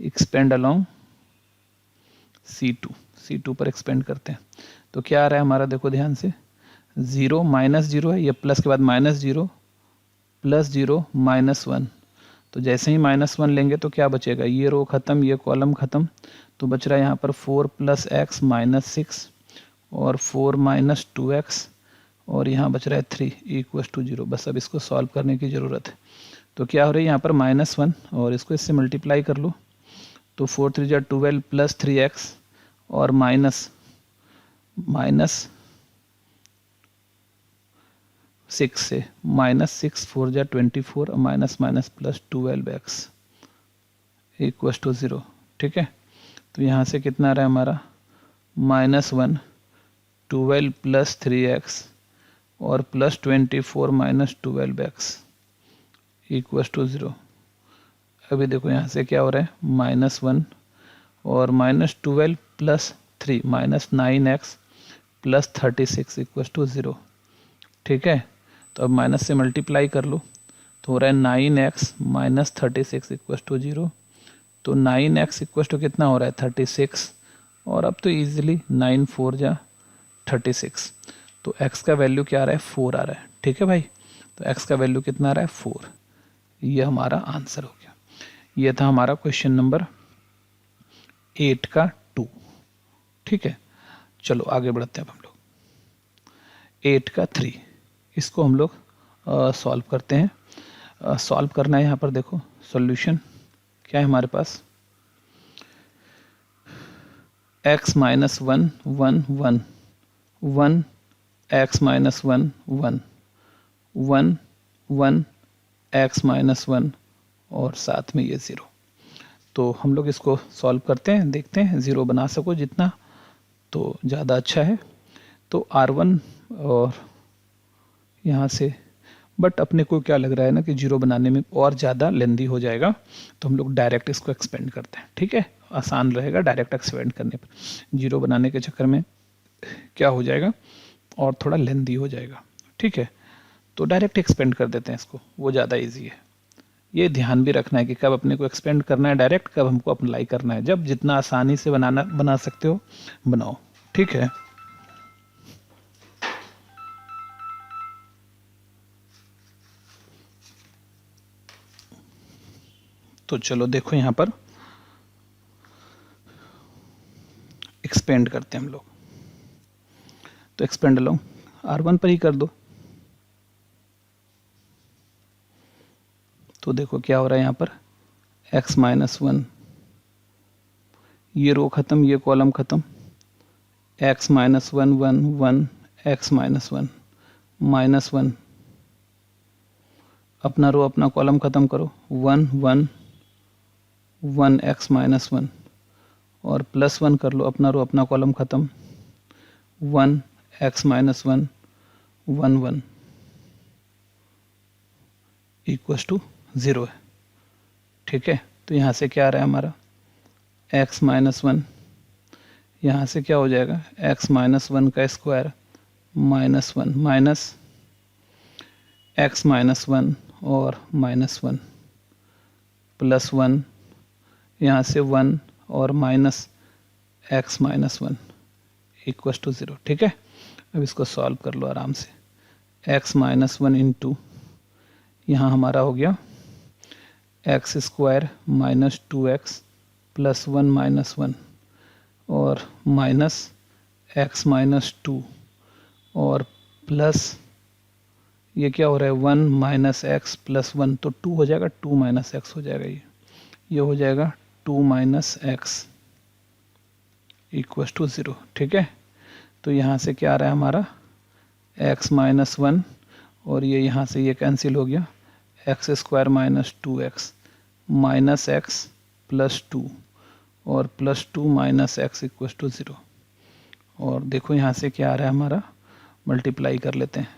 एक्सपेंड अलोंग C2 पर एक्सपेंड करते हैं। तो क्या आ रहा है हमारा, देखो ध्यान से, 0 -0 है, ये प्लस के बाद -0 +0 -1। तो जैसे ही -1 लेंगे तो क्या बचेगा, ये रो खत्म, ये कॉलम खत्म, तो बच रहा है यहाँ पर 4 + x -6 और 4 - 2x और यहाँ बच रहा है 3 = 0। बस अब इसको सॉल्व करने की ज़रूरत है। तो क्या हो रहा है यहाँ पर -1 और इसको इससे मल्टीप्लाई कर लो, तो 4 3 = 12 + 3x और माइनस 6 से, -6 4 = 24 और माइनस +12x = 0। ठीक है, तो यहाँ से कितना आ रहा है हमारा, -1 12 + 3x और +24 - 12x = 0। अभी देखो यहाँ से क्या हो रहा है, -1 और -12 + 3 -9x + 36 = 0। ठीक है, तो अब माइनस से मल्टीप्लाई कर लो, तो हो रहा है 9x - 36 = 0। तो 9x = कितना हो रहा है, 36। और अब तो इजीली 9 4 = 36। तो x का वैल्यू क्या आ रहा है, 4 आ रहा है। ठीक है भाई, तो x का वैल्यू कितना आ रहा है, 4। ये हमारा आंसर हो गया। ये था हमारा क्वेश्चन नंबर 8 का 2। ठीक है, चलो आगे बढ़ते हैं अब हम लोग 8 का 3, इसको हम लोग सॉल्व करते हैं। सॉल्व करना है, यहाँ पर देखो सॉल्यूशन क्या है हमारे पास, x - 1 1 1 1 x - 1 1 1 1 x - 1 और साथ में ये 0। तो हम लोग इसको सॉल्व करते हैं, देखते हैं 0 बना सको जितना तो ज़्यादा अच्छा है। तो R1 और यहाँ से, बट अपने को क्या लग रहा है ना कि 0 बनाने में और ज़्यादा लेंदी हो जाएगा, तो हम लोग डायरेक्ट इसको एक्सपेंड करते हैं। ठीक है, आसान रहेगा डायरेक्ट एक्सपेंड करने पर। 0 बनाने के चक्कर में क्या हो जाएगा, और थोड़ा लेंदी हो जाएगा। ठीक है, तो डायरेक्ट एक्सपेंड कर देते हैं इसको, वो ज़्यादा ईजी है। ये ध्यान भी रखना है कि कब अपने को एक्सपेंड करना है डायरेक्ट, कब हमको अप्लाई करना है। जब जितना आसानी से बना सकते हो बनाओ। ठीक है, तो चलो देखो यहाँ पर एक्सपेंड करते हैं हम लोग। तो एक्सपेंड अलोंग R1 पर ही कर दो। तो देखो क्या हो रहा है यहाँ पर, x - 1, ये रो खत्म, ये कॉलम खत्म, x - 1 1 1 x - 1 -1, अपना रो अपना कॉलम खत्म करो, 1 1 1 x - 1 और +1 कर लो, अपना रो अपना कॉलम खत्म, 1 x - 1 1 1 = 0 है। ठीक है, तो यहाँ से क्या आ रहा है हमारा, x - 1, यहाँ से क्या हो जाएगा, x - 1 का स्क्वायर -1 माइनस x - 1 और -1 +1, यहाँ से 1 और माइनस x - 1 = 0। ठीक है, अब इसको सॉल्व कर लो आराम से। x - 1 इंटू, यहाँ हमारा हो गया x² - 2x + 1 - 1 और माइनस x - 2 और प्लस ये क्या हो रहा है, 1 - x + 1, तो 2 हो जाएगा, 2 - x हो जाएगा, ये हो जाएगा 2 - x = 0। ठीक है, तो यहाँ से क्या आ रहा है हमारा, x - 1 और ये यहाँ से ये कैंसिल हो गया, x² - 2x -x + 2 और +2 - x = 0। और देखो यहाँ से क्या आ रहा है हमारा, मल्टीप्लाई कर लेते हैं,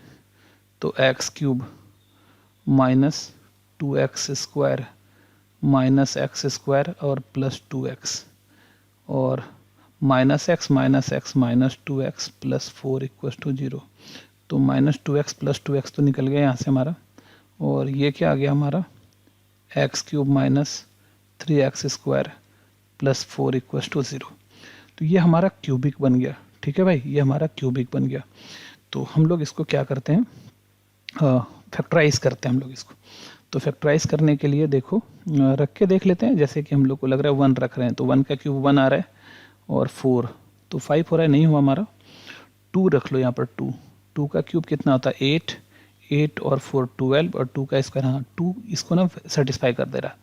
तो x³ - 2x² - x² और +2x और -x -2x plus 4 equal to 0। तो -2x प्लस 2x तो निकल गया यहाँ से हमारा, और ये क्या आ गया हमारा x³ -3x² plus 4 equal to 0। तो ये हमारा क्यूबिक बन गया। ठीक है भाई, ये हमारा क्यूबिक बन गया। तो हम लोग इसको क्या करते हैं, फैक्टराइज करते हैं हम लोग इसको। तो फैक्टराइज करने के लिए देखो रख के देख लेते हैं। जैसे कि हम लोग को लग रहा है 1 रख रहे हैं, तो 1 का क्यूब 1 आ रहा है और 4 तो 5 हो रहा है, नहीं हुआ हमारा। 2 रख लो यहाँ पर, 2 का क्यूब कितना होता है 8 और 4 12 और 2 का स्क्वायर। हाँ 2 इसको ना सेटिस्फाई कर दे रहा है,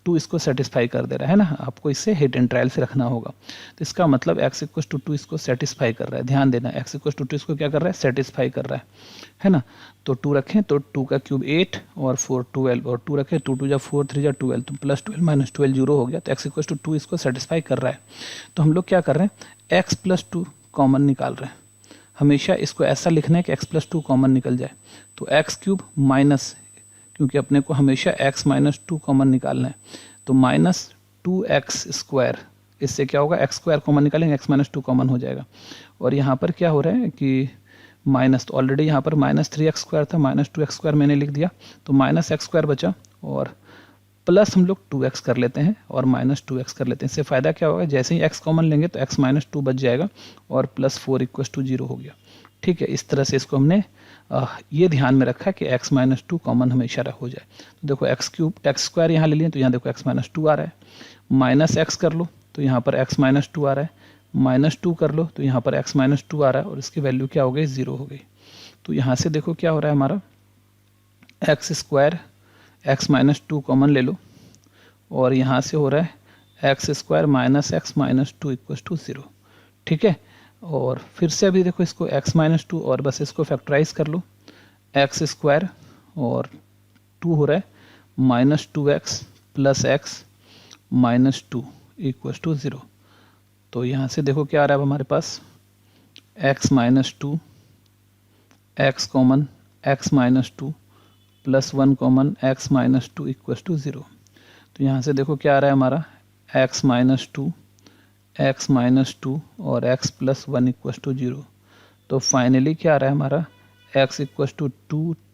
2 इसको सेटिस्फाई कर दे रहा है ना। आपको इसे हिट एंड ट्रायल से रखना होगा। तो इसका मतलब x इक्वल टू 2 इसको सेटिस्फाई कर रहा है। ध्यान देना, x इक्वल टू 2 इसको क्या कर रहा है, सेटिस्फाई कर रहा है ना। तो 2 रखें तो 2 का क्यूब 8 और 4 12 और 2 रखें 2 2 जा 4 3 जा 12 तो प्लस 12 माइनस 12 0 हो गया। तो x इक्वल टू 2 इसको सेटिस्फाई कर रहा है। तो हम लोग क्या कर रहे हैं, x प्लस 2 कॉमन निकाल रहे हैं। हमेशा इसको ऐसा लिखना है कि x प्लस 2 कॉमन निकल जाए। तो x³ माइनस, क्योंकि अपने को हमेशा x माइनस 2 कॉमन निकालना है, तो -2x², इससे क्या होगा x² कॉमन निकालेंगे, x माइनस 2 कॉमन हो जाएगा। और यहाँ पर क्या हो रहा है कि माइनस, तो ऑलरेडी यहाँ पर -3x² था, -2x² मैंने लिख दिया, तो -x² बचा और प्लस हम लोग 2x कर लेते हैं और -2x कर लेते हैं। इससे फ़ायदा क्या होगा, जैसे ही x कॉमन लेंगे तो x माइनस 2 बच जाएगा और प्लस 4 इक्वल टू 0 हो गया। ठीक है, इस तरह से इसको हमने ये ध्यान में रखा कि x माइनस 2 कॉमन हमेशा हो जाए। तो देखो x² यहाँ ले लिए तो यहाँ देखो x माइनस 2 आ रहा है, -x कर लो तो यहाँ पर x माइनस 2 आ रहा है, -2 कर लो तो यहाँ पर x माइनस 2 आ रहा है और इसकी वैल्यू क्या हो गई, 0 हो गई। तो यहाँ से देखो क्या हो रहा है हमारा, x² x माइनस 2 कॉमन ले लो और यहाँ से हो रहा है x² minus x minus 2 equal to 0। ठीक है, और फिर से अभी देखो इसको x माइनस 2 और बस इसको फैक्टराइज कर लो, x² और 2 हो रहा है -2x plus x minus 2 equal to 0। तो यहाँ से देखो क्या आ रहा है हमारे पास, x minus 2 x common x minus 2 plus 1 common x minus 2 equal to 0। तो यहाँ से देखो क्या आ रहा है हमारा, x माइनस 2 और x प्लस 1 इक्वल टू 0। तो फाइनली क्या आ रहा है हमारा, x इक्वल टू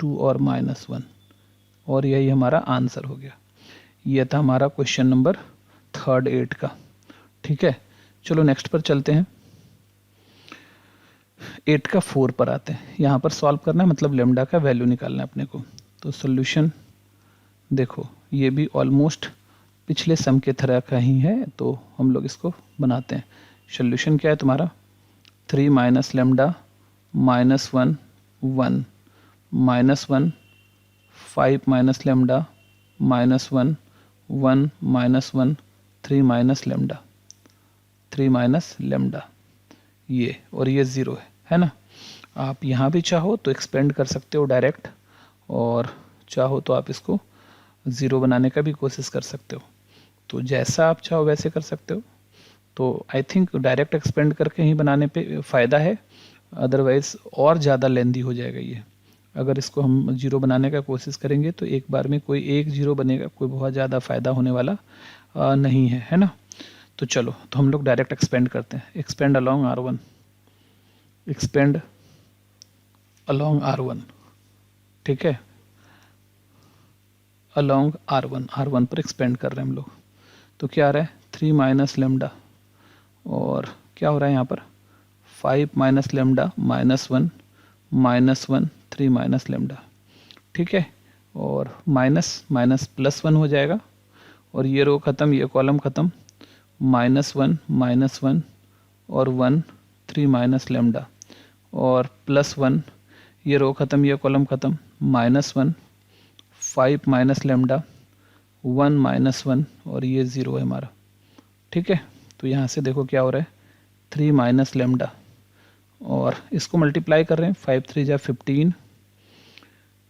2 और -1, और यही हमारा आंसर हो गया। ये था हमारा क्वेश्चन नंबर 8 का। ठीक है, चलो नेक्स्ट पर चलते हैं। 8 का 4 पर आते हैं। यहाँ पर सॉल्व करना है, मतलब लेमडा का वैल्यू निकालना है अपने को। तो सोल्यूशन देखो, ये भी ऑलमोस्ट पिछले सम के तरह का ही है, तो हम लोग इसको बनाते हैं। सोल्यूशन क्या है तुम्हारा, 3 minus lambda -1 1 -1 5 minus lambda -1 1 -1 3 minus lambda 3 minus lambda, ये और ये 0 है ना। आप यहाँ भी चाहो तो एक्सपेंड कर सकते हो डायरेक्ट, और चाहो तो आप इसको 0 बनाने का भी कोशिश कर सकते हो। तो जैसा आप चाहो वैसे कर सकते हो। तो आई थिंक डायरेक्ट एक्सपेंड करके ही बनाने पे फ़ायदा है, अदरवाइज़ और ज़्यादा लेंदी हो जाएगा ये। अगर इसको हम 0 बनाने का कोशिश करेंगे तो एक बार में कोई एक 0 बनेगा, कोई बहुत ज़्यादा फ़ायदा होने वाला नहीं है ना। तो चलो, तो हम लोग डायरेक्ट एक्सपेंड करते हैं। Expand along R1, expand along R1। ठीक है, अलॉन्ग R1 पर एक्सपेंड कर रहे हैं हम लोग। तो क्या आ रहा है, 3 माइनस लेमडा, और क्या हो रहा है यहाँ पर 5 माइनस लेमडा -1 3 माइनस लेमडा। ठीक है, और माइनस माइनस प्लस 1 हो जाएगा, और ये रो ख़त्म, ये कॉलम ख़त्म, -1 और 1 3 माइनस लेमडा, और +1, ये रो ख़त्म, ये कॉलम ख़त्म, -1 5 माइनस लेमडा 1 -1 और ये 0 है हमारा। ठीक है, तो यहाँ से देखो क्या हो रहा है, 3 माइनस लेमडा, और इसको मल्टीप्लाई कर रहे हैं, 5 3 जा 15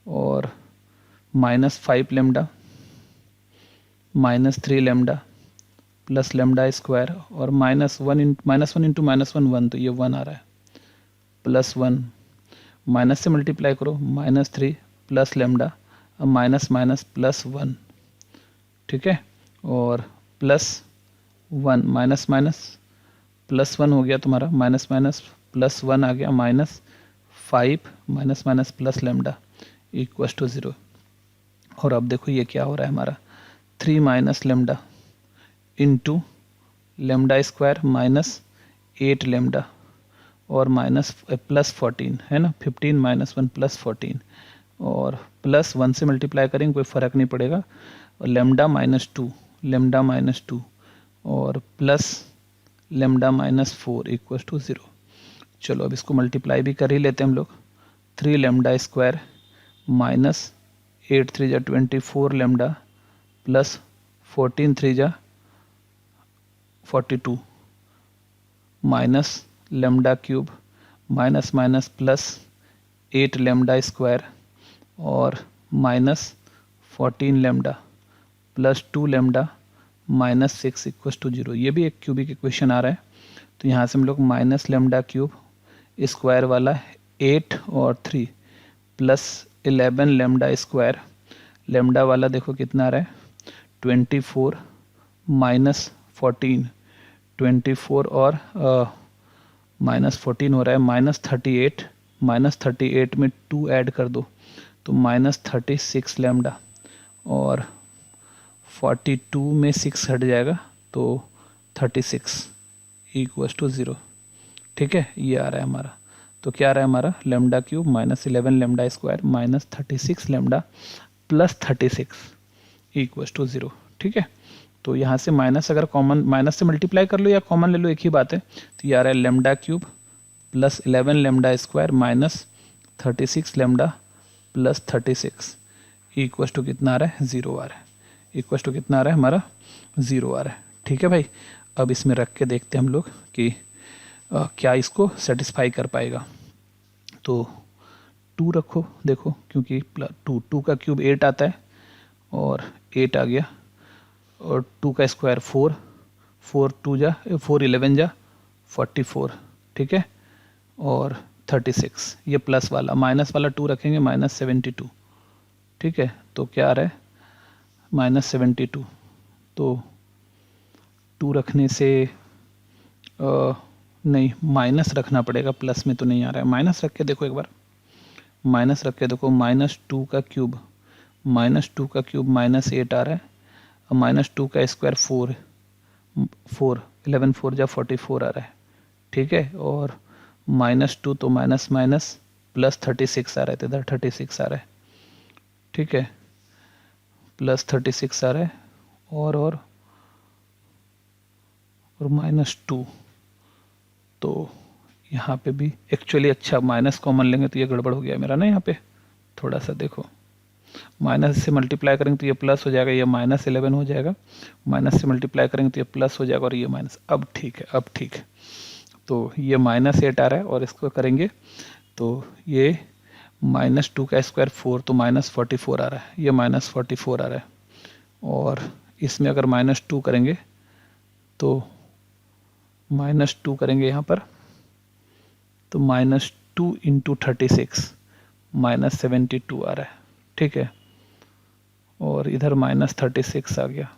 और -5 lambda -3 lambda plus lambda square, और -1 इंटू -1 तो ये 1 आ रहा है, +1 माइनस से मल्टीप्लाई करो, -3 प्लस लेमडा, अब माइनस माइनस +1। ठीक है, और +1 माइनस माइनस +1 हो गया तुम्हारा, माइनस माइनस +1 आ गया, -5 minus minus plus lambda equals to 0। और अब देखो ये क्या हो रहा है हमारा, 3 minus lambda into lambda square minus 8 lambda और माइनस +14 है ना, 15 माइनस 1 +14 और +1 से मल्टीप्लाई करेंगे कोई फ़र्क नहीं पड़ेगा, और लेमडा -2 और प्लस लेमडा -4 इक्वल टू 0। चलो अब इसको मल्टीप्लाई भी कर ही लेते हैं हम लोग, 3 लेमडा स्क्वायर माइनस 8 3 जा 24 लेमडा प्लस 14 3 जा 42 minus lambda cube minus minus plus 8 lambda square और minus 14 lambda plus 2 lambda minus 6 equal to 0। ये भी एक क्यूबिक इक्वेशन आ रहा है, तो यहाँ से हम लोग माइनस लेमडा क्यूब स्क्वायर वाला 8 और 3 प्लस 11 लेमडा स्क्वायर, लेमडा वाला देखो कितना आ रहा है 24 माइनस 14, 24 और -14 हो रहा है -38, -38 में 2 ऐड कर दो तो -36 लेमडा और 42 में 6 हट जाएगा तो 36 इक्वल टू 0। ठीक है, ये आ रहा है हमारा। तो क्या आ रहा है हमारा, lambda cube -11 lambda square -36 lambda plus 36 equal to 0। ठीक है, तो यहाँ से माइनस अगर कॉमन, माइनस से मल्टीप्लाई कर लो या कॉमन ले लो, एक ही बात है। तो ये आ रहा है lambda cube plus 11 lambda square minus 36 lambda plus 36 equal to कितना आ रहा है 0 आ रहा है, इक्वल टू कितना आ रहा है हमारा 0 आ रहा है। ठीक है भाई, अब इसमें रख के देखते हैं हम लोग कि क्या इसको सेटिस्फाई कर पाएगा। तो 2 रखो, देखो क्योंकि 2 का क्यूब 8 आता है और 8 आ गया, और 2 का स्क्वायर 4, 4 11 जा 44। ठीक है, और 36 ये प्लस वाला, माइनस वाला 2 रखेंगे -72। ठीक है, तो क्या आ रहा है -72। तो 2 रखने से नहीं, माइनस रखना पड़ेगा, प्लस में तो नहीं आ रहा है। माइनस रख के देखो एक बार, माइनस रख के देखो, -2 का क्यूब -8 आ रहा है, और -2 का स्क्वायर 4 11 4 जा 44 आ रहा है। ठीक है, और -2 तो माइनस माइनस प्लस 36 आ रहा है, तो इधर 36 आ रहा है। ठीक है, प्लस 36 आ रहा है, और -2, तो यहाँ पे भी एक्चुअली अच्छा माइनस कॉमन लेंगे तो ये गड़बड़ हो गया मेरा ना, यहाँ पे थोड़ा सा देखो, माइनस से मल्टीप्लाई करेंगे तो ये प्लस हो जाएगा, ये -11 हो जाएगा, माइनस से मल्टीप्लाई करेंगे तो ये प्लस हो जाएगा और ये माइनस। अब ठीक है, अब ठीक है, तो ये -8 आ रहा है और इसको करेंगे तो ये -2 का स्क्वायर 4 तो -44 आ रहा है, ये -44 आ रहा है, और इसमें अगर -2 करेंगे तो -2 करेंगे यहाँ पर तो -2 इंटू 36 -72 आ रहा है। ठीक है, और इधर -36 आ गया,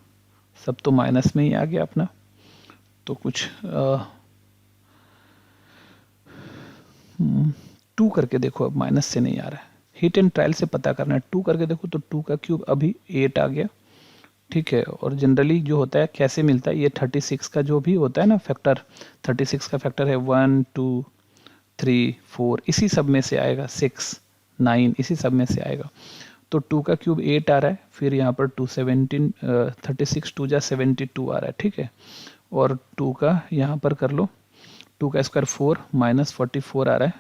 सब तो माइनस में ही आ गया अपना। तो कुछ 2 करके देखो, अब माइनस से नहीं आ रहा है, हिट एंड ट्रायल से पता करना है। 2 करके देखो तो 2 का क्यूब अभी 8 आ गया। ठीक है, और जनरली जो होता है कैसे मिलता है, ये 36 का जो भी होता है ना फैक्टर, 36 का फैक्टर है 1 2 3 4, इसी सब में से आएगा, 6 9 इसी सब में से आएगा। तो 2 का क्यूब 8 आ रहा है, फिर यहाँ पर 36 2 जा 72 आ रहा है। ठीक है, और 2 का यहाँ पर कर लो, 2 का स्क्वायर 4 -44 आ रहा है,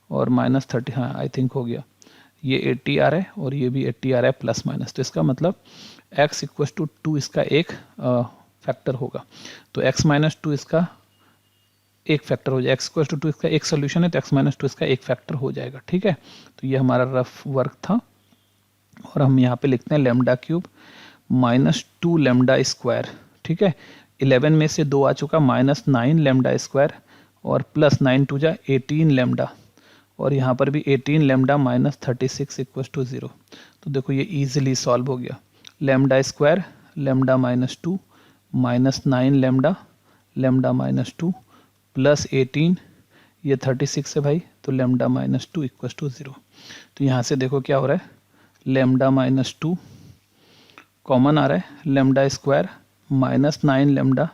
और -30, हाँ आई थिंक हो गया, ये 80 आ रहा है और ये भी 80 आ रहा है प्लस माइनस। तो इसका मतलब x इक्वल टू 2 इसका एक फैक्टर होगा, तो x - 2 इसका एक फैक्टर हो जाएगा, x इक्वल टू 2 इसका एक सोल्यूशन है तो x - 2 इसका एक फैक्टर हो जाएगा। ठीक है, तो ये हमारा रफ वर्क था, और हम यहाँ पे लिखते हैं लेमडा क्यूब -2 लेमडा स्क्वायर। ठीक है, 11 में से 2 आ चुका, -9 लेमडा स्क्वायर और प्लस 9 2 जा 18 लेमडा, और यहाँ पर भी 18 लेमडा -36 इक्वल टू 0। तो देखो ये इजीली सॉल्व हो गया, lambda square lambda -2 -9 lambda lambda -2 plus 18, ये 36 है भाई, तो लेमडा माइनस 2 इक्वल टू 0। तो यहाँ से देखो क्या हो रहा है, लेमडा माइनस 2 कॉमन आ रहा है, lambda square minus 9 lambda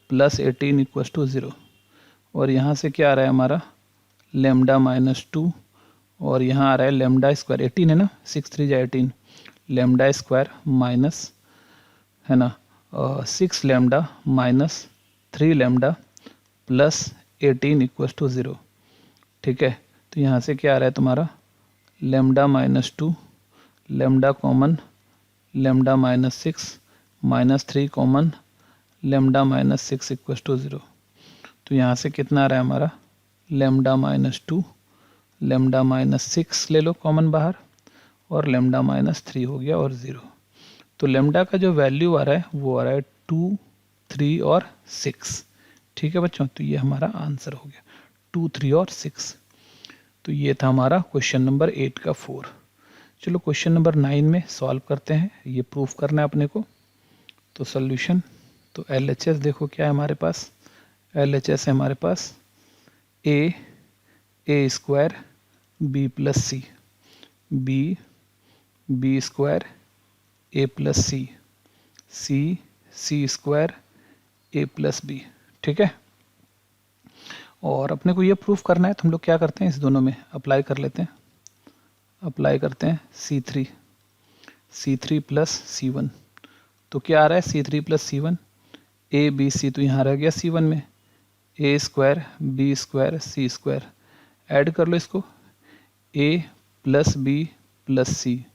plus 18 equal to 0। और यहाँ से क्या आ रहा है हमारा, लेमडा माइनस 2, और यहाँ आ रहा है लेमडा स्क्वायर 18 है ना, 6 3 जा 18, लेमडा स्क्वायर माइनस है ना 6 lambda minus 3 lambda plus 18 equal to 0। ठीक है, तो यहाँ से क्या आ रहा है तुम्हारा, lambda minus 2, lambda common, lambda minus 6 minus 3 common, lambda minus 6 equal to 0। तो यहाँ से कितना आ रहा है हमारा, लेमडा माइनस 2, लेमडा माइनस 6 ले लो कॉमन बाहर, और लेमडा माइनस 3 हो गया और 0। तो लेमडा का जो वैल्यू आ रहा है वो आ रहा है 2, 3 और 6। ठीक है बच्चों, तो ये हमारा आंसर हो गया 2, 3 और 6। तो ये था हमारा क्वेश्चन नंबर 8 का 4। चलो क्वेश्चन नंबर 9 में सॉल्व करते हैं, ये प्रूफ करना है अपने को। तो सॉल्यूशन, तो LHS देखो क्या है हमारे पास, LHS है हमारे पास ए स्क्वायर बी प्लस सी, बी स्क्वायर ए प्लस सी स्क्वायर ए प्लस बी। ठीक है, और अपने को ये प्रूफ करना है, तो हम लोग क्या करते हैं, इस दोनों में अप्लाई कर लेते हैं, अप्लाई करते हैं C3 प्लस C1। तो क्या आ रहा है, C3 प्लस C1, ए बी सी, तो यहाँ रह गया C1 में a square b square c square, add कर लो इसको, a plus B plus c,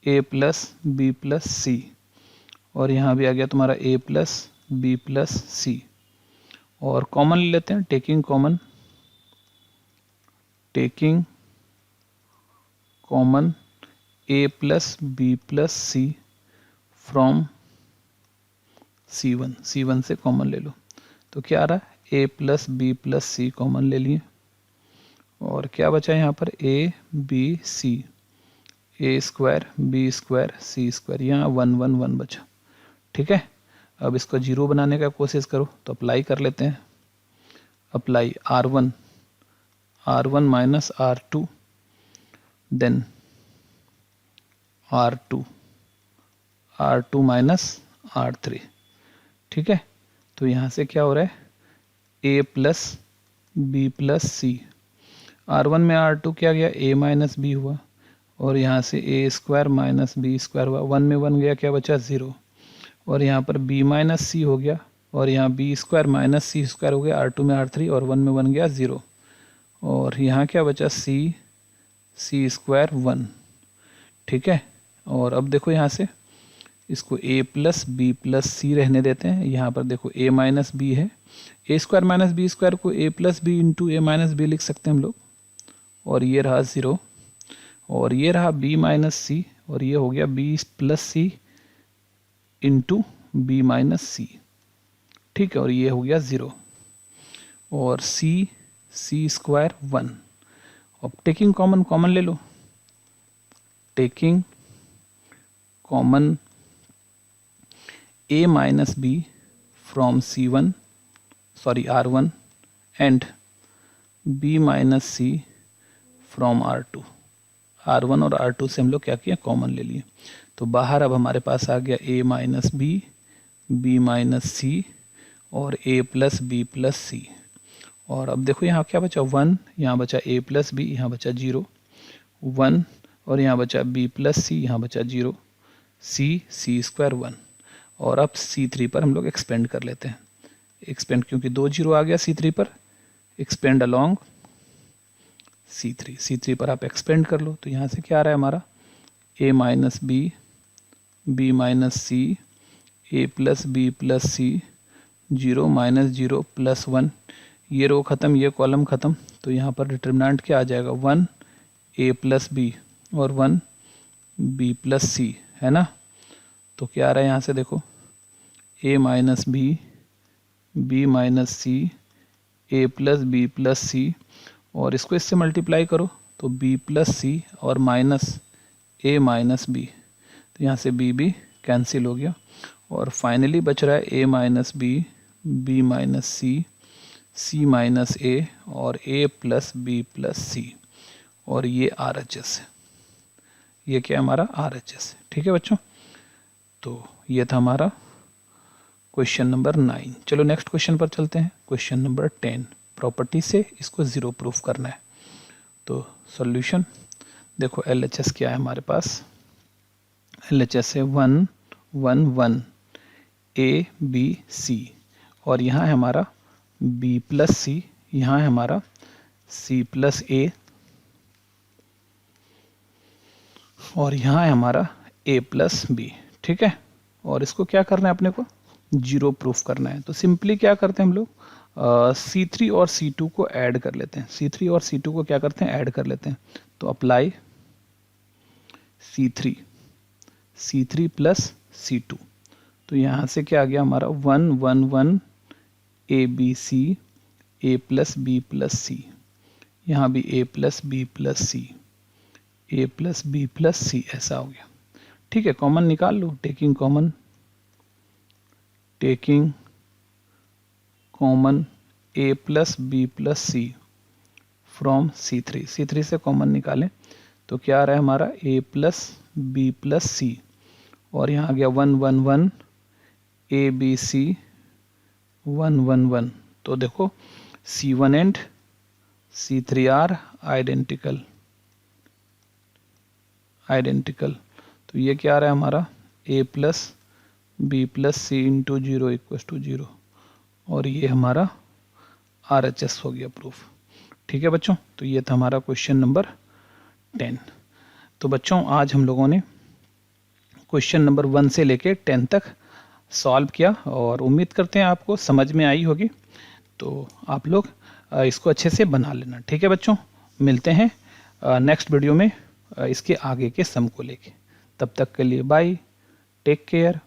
A plus B plus सी, और यहाँ भी आ गया तुम्हारा ए प्लस बी प्लस सी। और कॉमन ले लेते हैं, taking common a plus B plus C from C1 से कॉमन ले लो। तो क्या आ रहा है, ए plus B plus c common ले लिए, और क्या बचा यहाँ पर, a b c, a square b square c square, यहाँ 1 1 1 बचा। ठीक है, अब इसको 0 बनाने का कोशिश करो, तो अप्लाई कर लेते हैं, apply R1 minus R2 then R2 minus R3। ठीक है, तो यहाँ से क्या हो रहा है, ए प्लस बी प्लस सी, R1 में R2 क्या गया, ए माइनस बी हुआ, और यहाँ से ए स्क्वायर माइनस बी स्क्वायर हुआ, 1 में 1 गया, क्या बचा 0, और यहाँ पर बी माइनस सी हो गया, और यहाँ बी स्क्वायर माइनस सी स्क्वायर हो गया, R2 में R3, और 1 में 1 गया 0, और यहाँ क्या बचा सी स्क्वायर 1। ठीक है, और अब देखो यहाँ से इसको a प्लस बी प्लस सी रहने देते हैं, यहाँ पर देखो a माइनस बी है, ए स्क्वायर माइनस बी स्क्वायर को a plus B into A minus b लिख सकते हैं हम लोग, और ये रहा 0, और ये रहा b माइनस सी, और ये हो गया b plus c into B minus C. ठीक है, और ये हो गया 0, और सी स्क्वायर 1। अब टेकिंग कॉमन ले लो, taking common a minus b from R1 and b minus c from R2। R1 और R2 से हम लोग क्या किया, कॉमन ले लिए, तो बाहर अब हमारे पास आ गया a माइनस बी माइनस सी, और a प्लस बी प्लस सी। और अब देखो यहाँ क्या बचा, 1, यहाँ बचा a प्लस बी, यहाँ बचा 0, 1, और यहाँ बचा b प्लस सी, यहाँ बचा 0, सी स्क्वायर 1। और अब C3 पर हम लोग एक्सपेंड कर लेते हैं, एक्सपेंड क्योंकि 2 0 आ गया C3 पर, एक्सपेंड अलोंग C3 पर आप एक्सपेंड कर लो, तो यहाँ से क्या आ रहा है हमारा, a minus B minus C, A plus B plus c, 0 minus 0 plus 1, ये रो ख़त्म, ये कॉलम ख़त्म, तो यहाँ पर डिटर्मिनेंट क्या आ जाएगा, 1 a प्लस बी और 1 b प्लस सी, है ना। तो क्या आ रहा है यहाँ से देखो, a minus B minus C, A plus B plus सी, और इसको इससे मल्टीप्लाई करो तो b प्लस सी और माइनस a माइनस बी, तो यहाँ से b कैंसिल हो गया, और फाइनली बच रहा है a minus B minus C, C minus A और ए प्लस बी प्लस सी, और ये RHS है, ये क्या है हमारा RHS है। ठीक है बच्चों, तो ये था हमारा क्वेश्चन नंबर 9। चलो नेक्स्ट क्वेश्चन पर चलते हैं। क्वेश्चन नंबर 10, प्रॉपर्टी से इसको ज़ीरो प्रूफ करना है। तो सॉल्यूशन देखो, LHS क्या है हमारे पास, LHS है 1 1 1 A B C, और यहाँ है हमारा B प्लस सी, यहाँ है हमारा C प्लस A, और यहाँ है हमारा A प्लस बी। ठीक है, और इसको क्या करना है अपने को, जीरो प्रूफ करना है। तो सिंपली क्या करते हैं हम लोग, C3 और C2 को ऐड कर लेते हैं। C3 और C2 को क्या करते हैं, ऐड कर लेते हैं। तो अप्लाई C3 प्लस C2, तो यहाँ से क्या आ गया हमारा 1 1 1 ABC A plus B plus C, यहाँ भी A plus B plus C, A plus B plus C, ऐसा हो गया। ठीक है, कॉमन निकाल लो, taking common A plus B plus C from C3 से कॉमन निकालें तो क्या आ रहा है हमारा A प्लस बी प्लस सी, और यहाँ आ गया 1 1 1 ABC 1 1 1। तो देखो C1 and C3 are identical, तो ये क्या आ रहा है हमारा A plus B plus c into 0 equal to 0, और ये हमारा RHS हो गया प्रूफ। ठीक है बच्चों, तो ये था हमारा क्वेश्चन नंबर 10। तो बच्चों आज हम लोगों ने क्वेश्चन नंबर 1 से लेके 10 तक सॉल्व किया, और उम्मीद करते हैं आपको समझ में आई होगी। तो आप लोग इसको अच्छे से बना लेना। ठीक है बच्चों, मिलते हैं नेक्स्ट वीडियो में इसके आगे के सम को लेके। तब तक के लिए बाय, टेक केयर।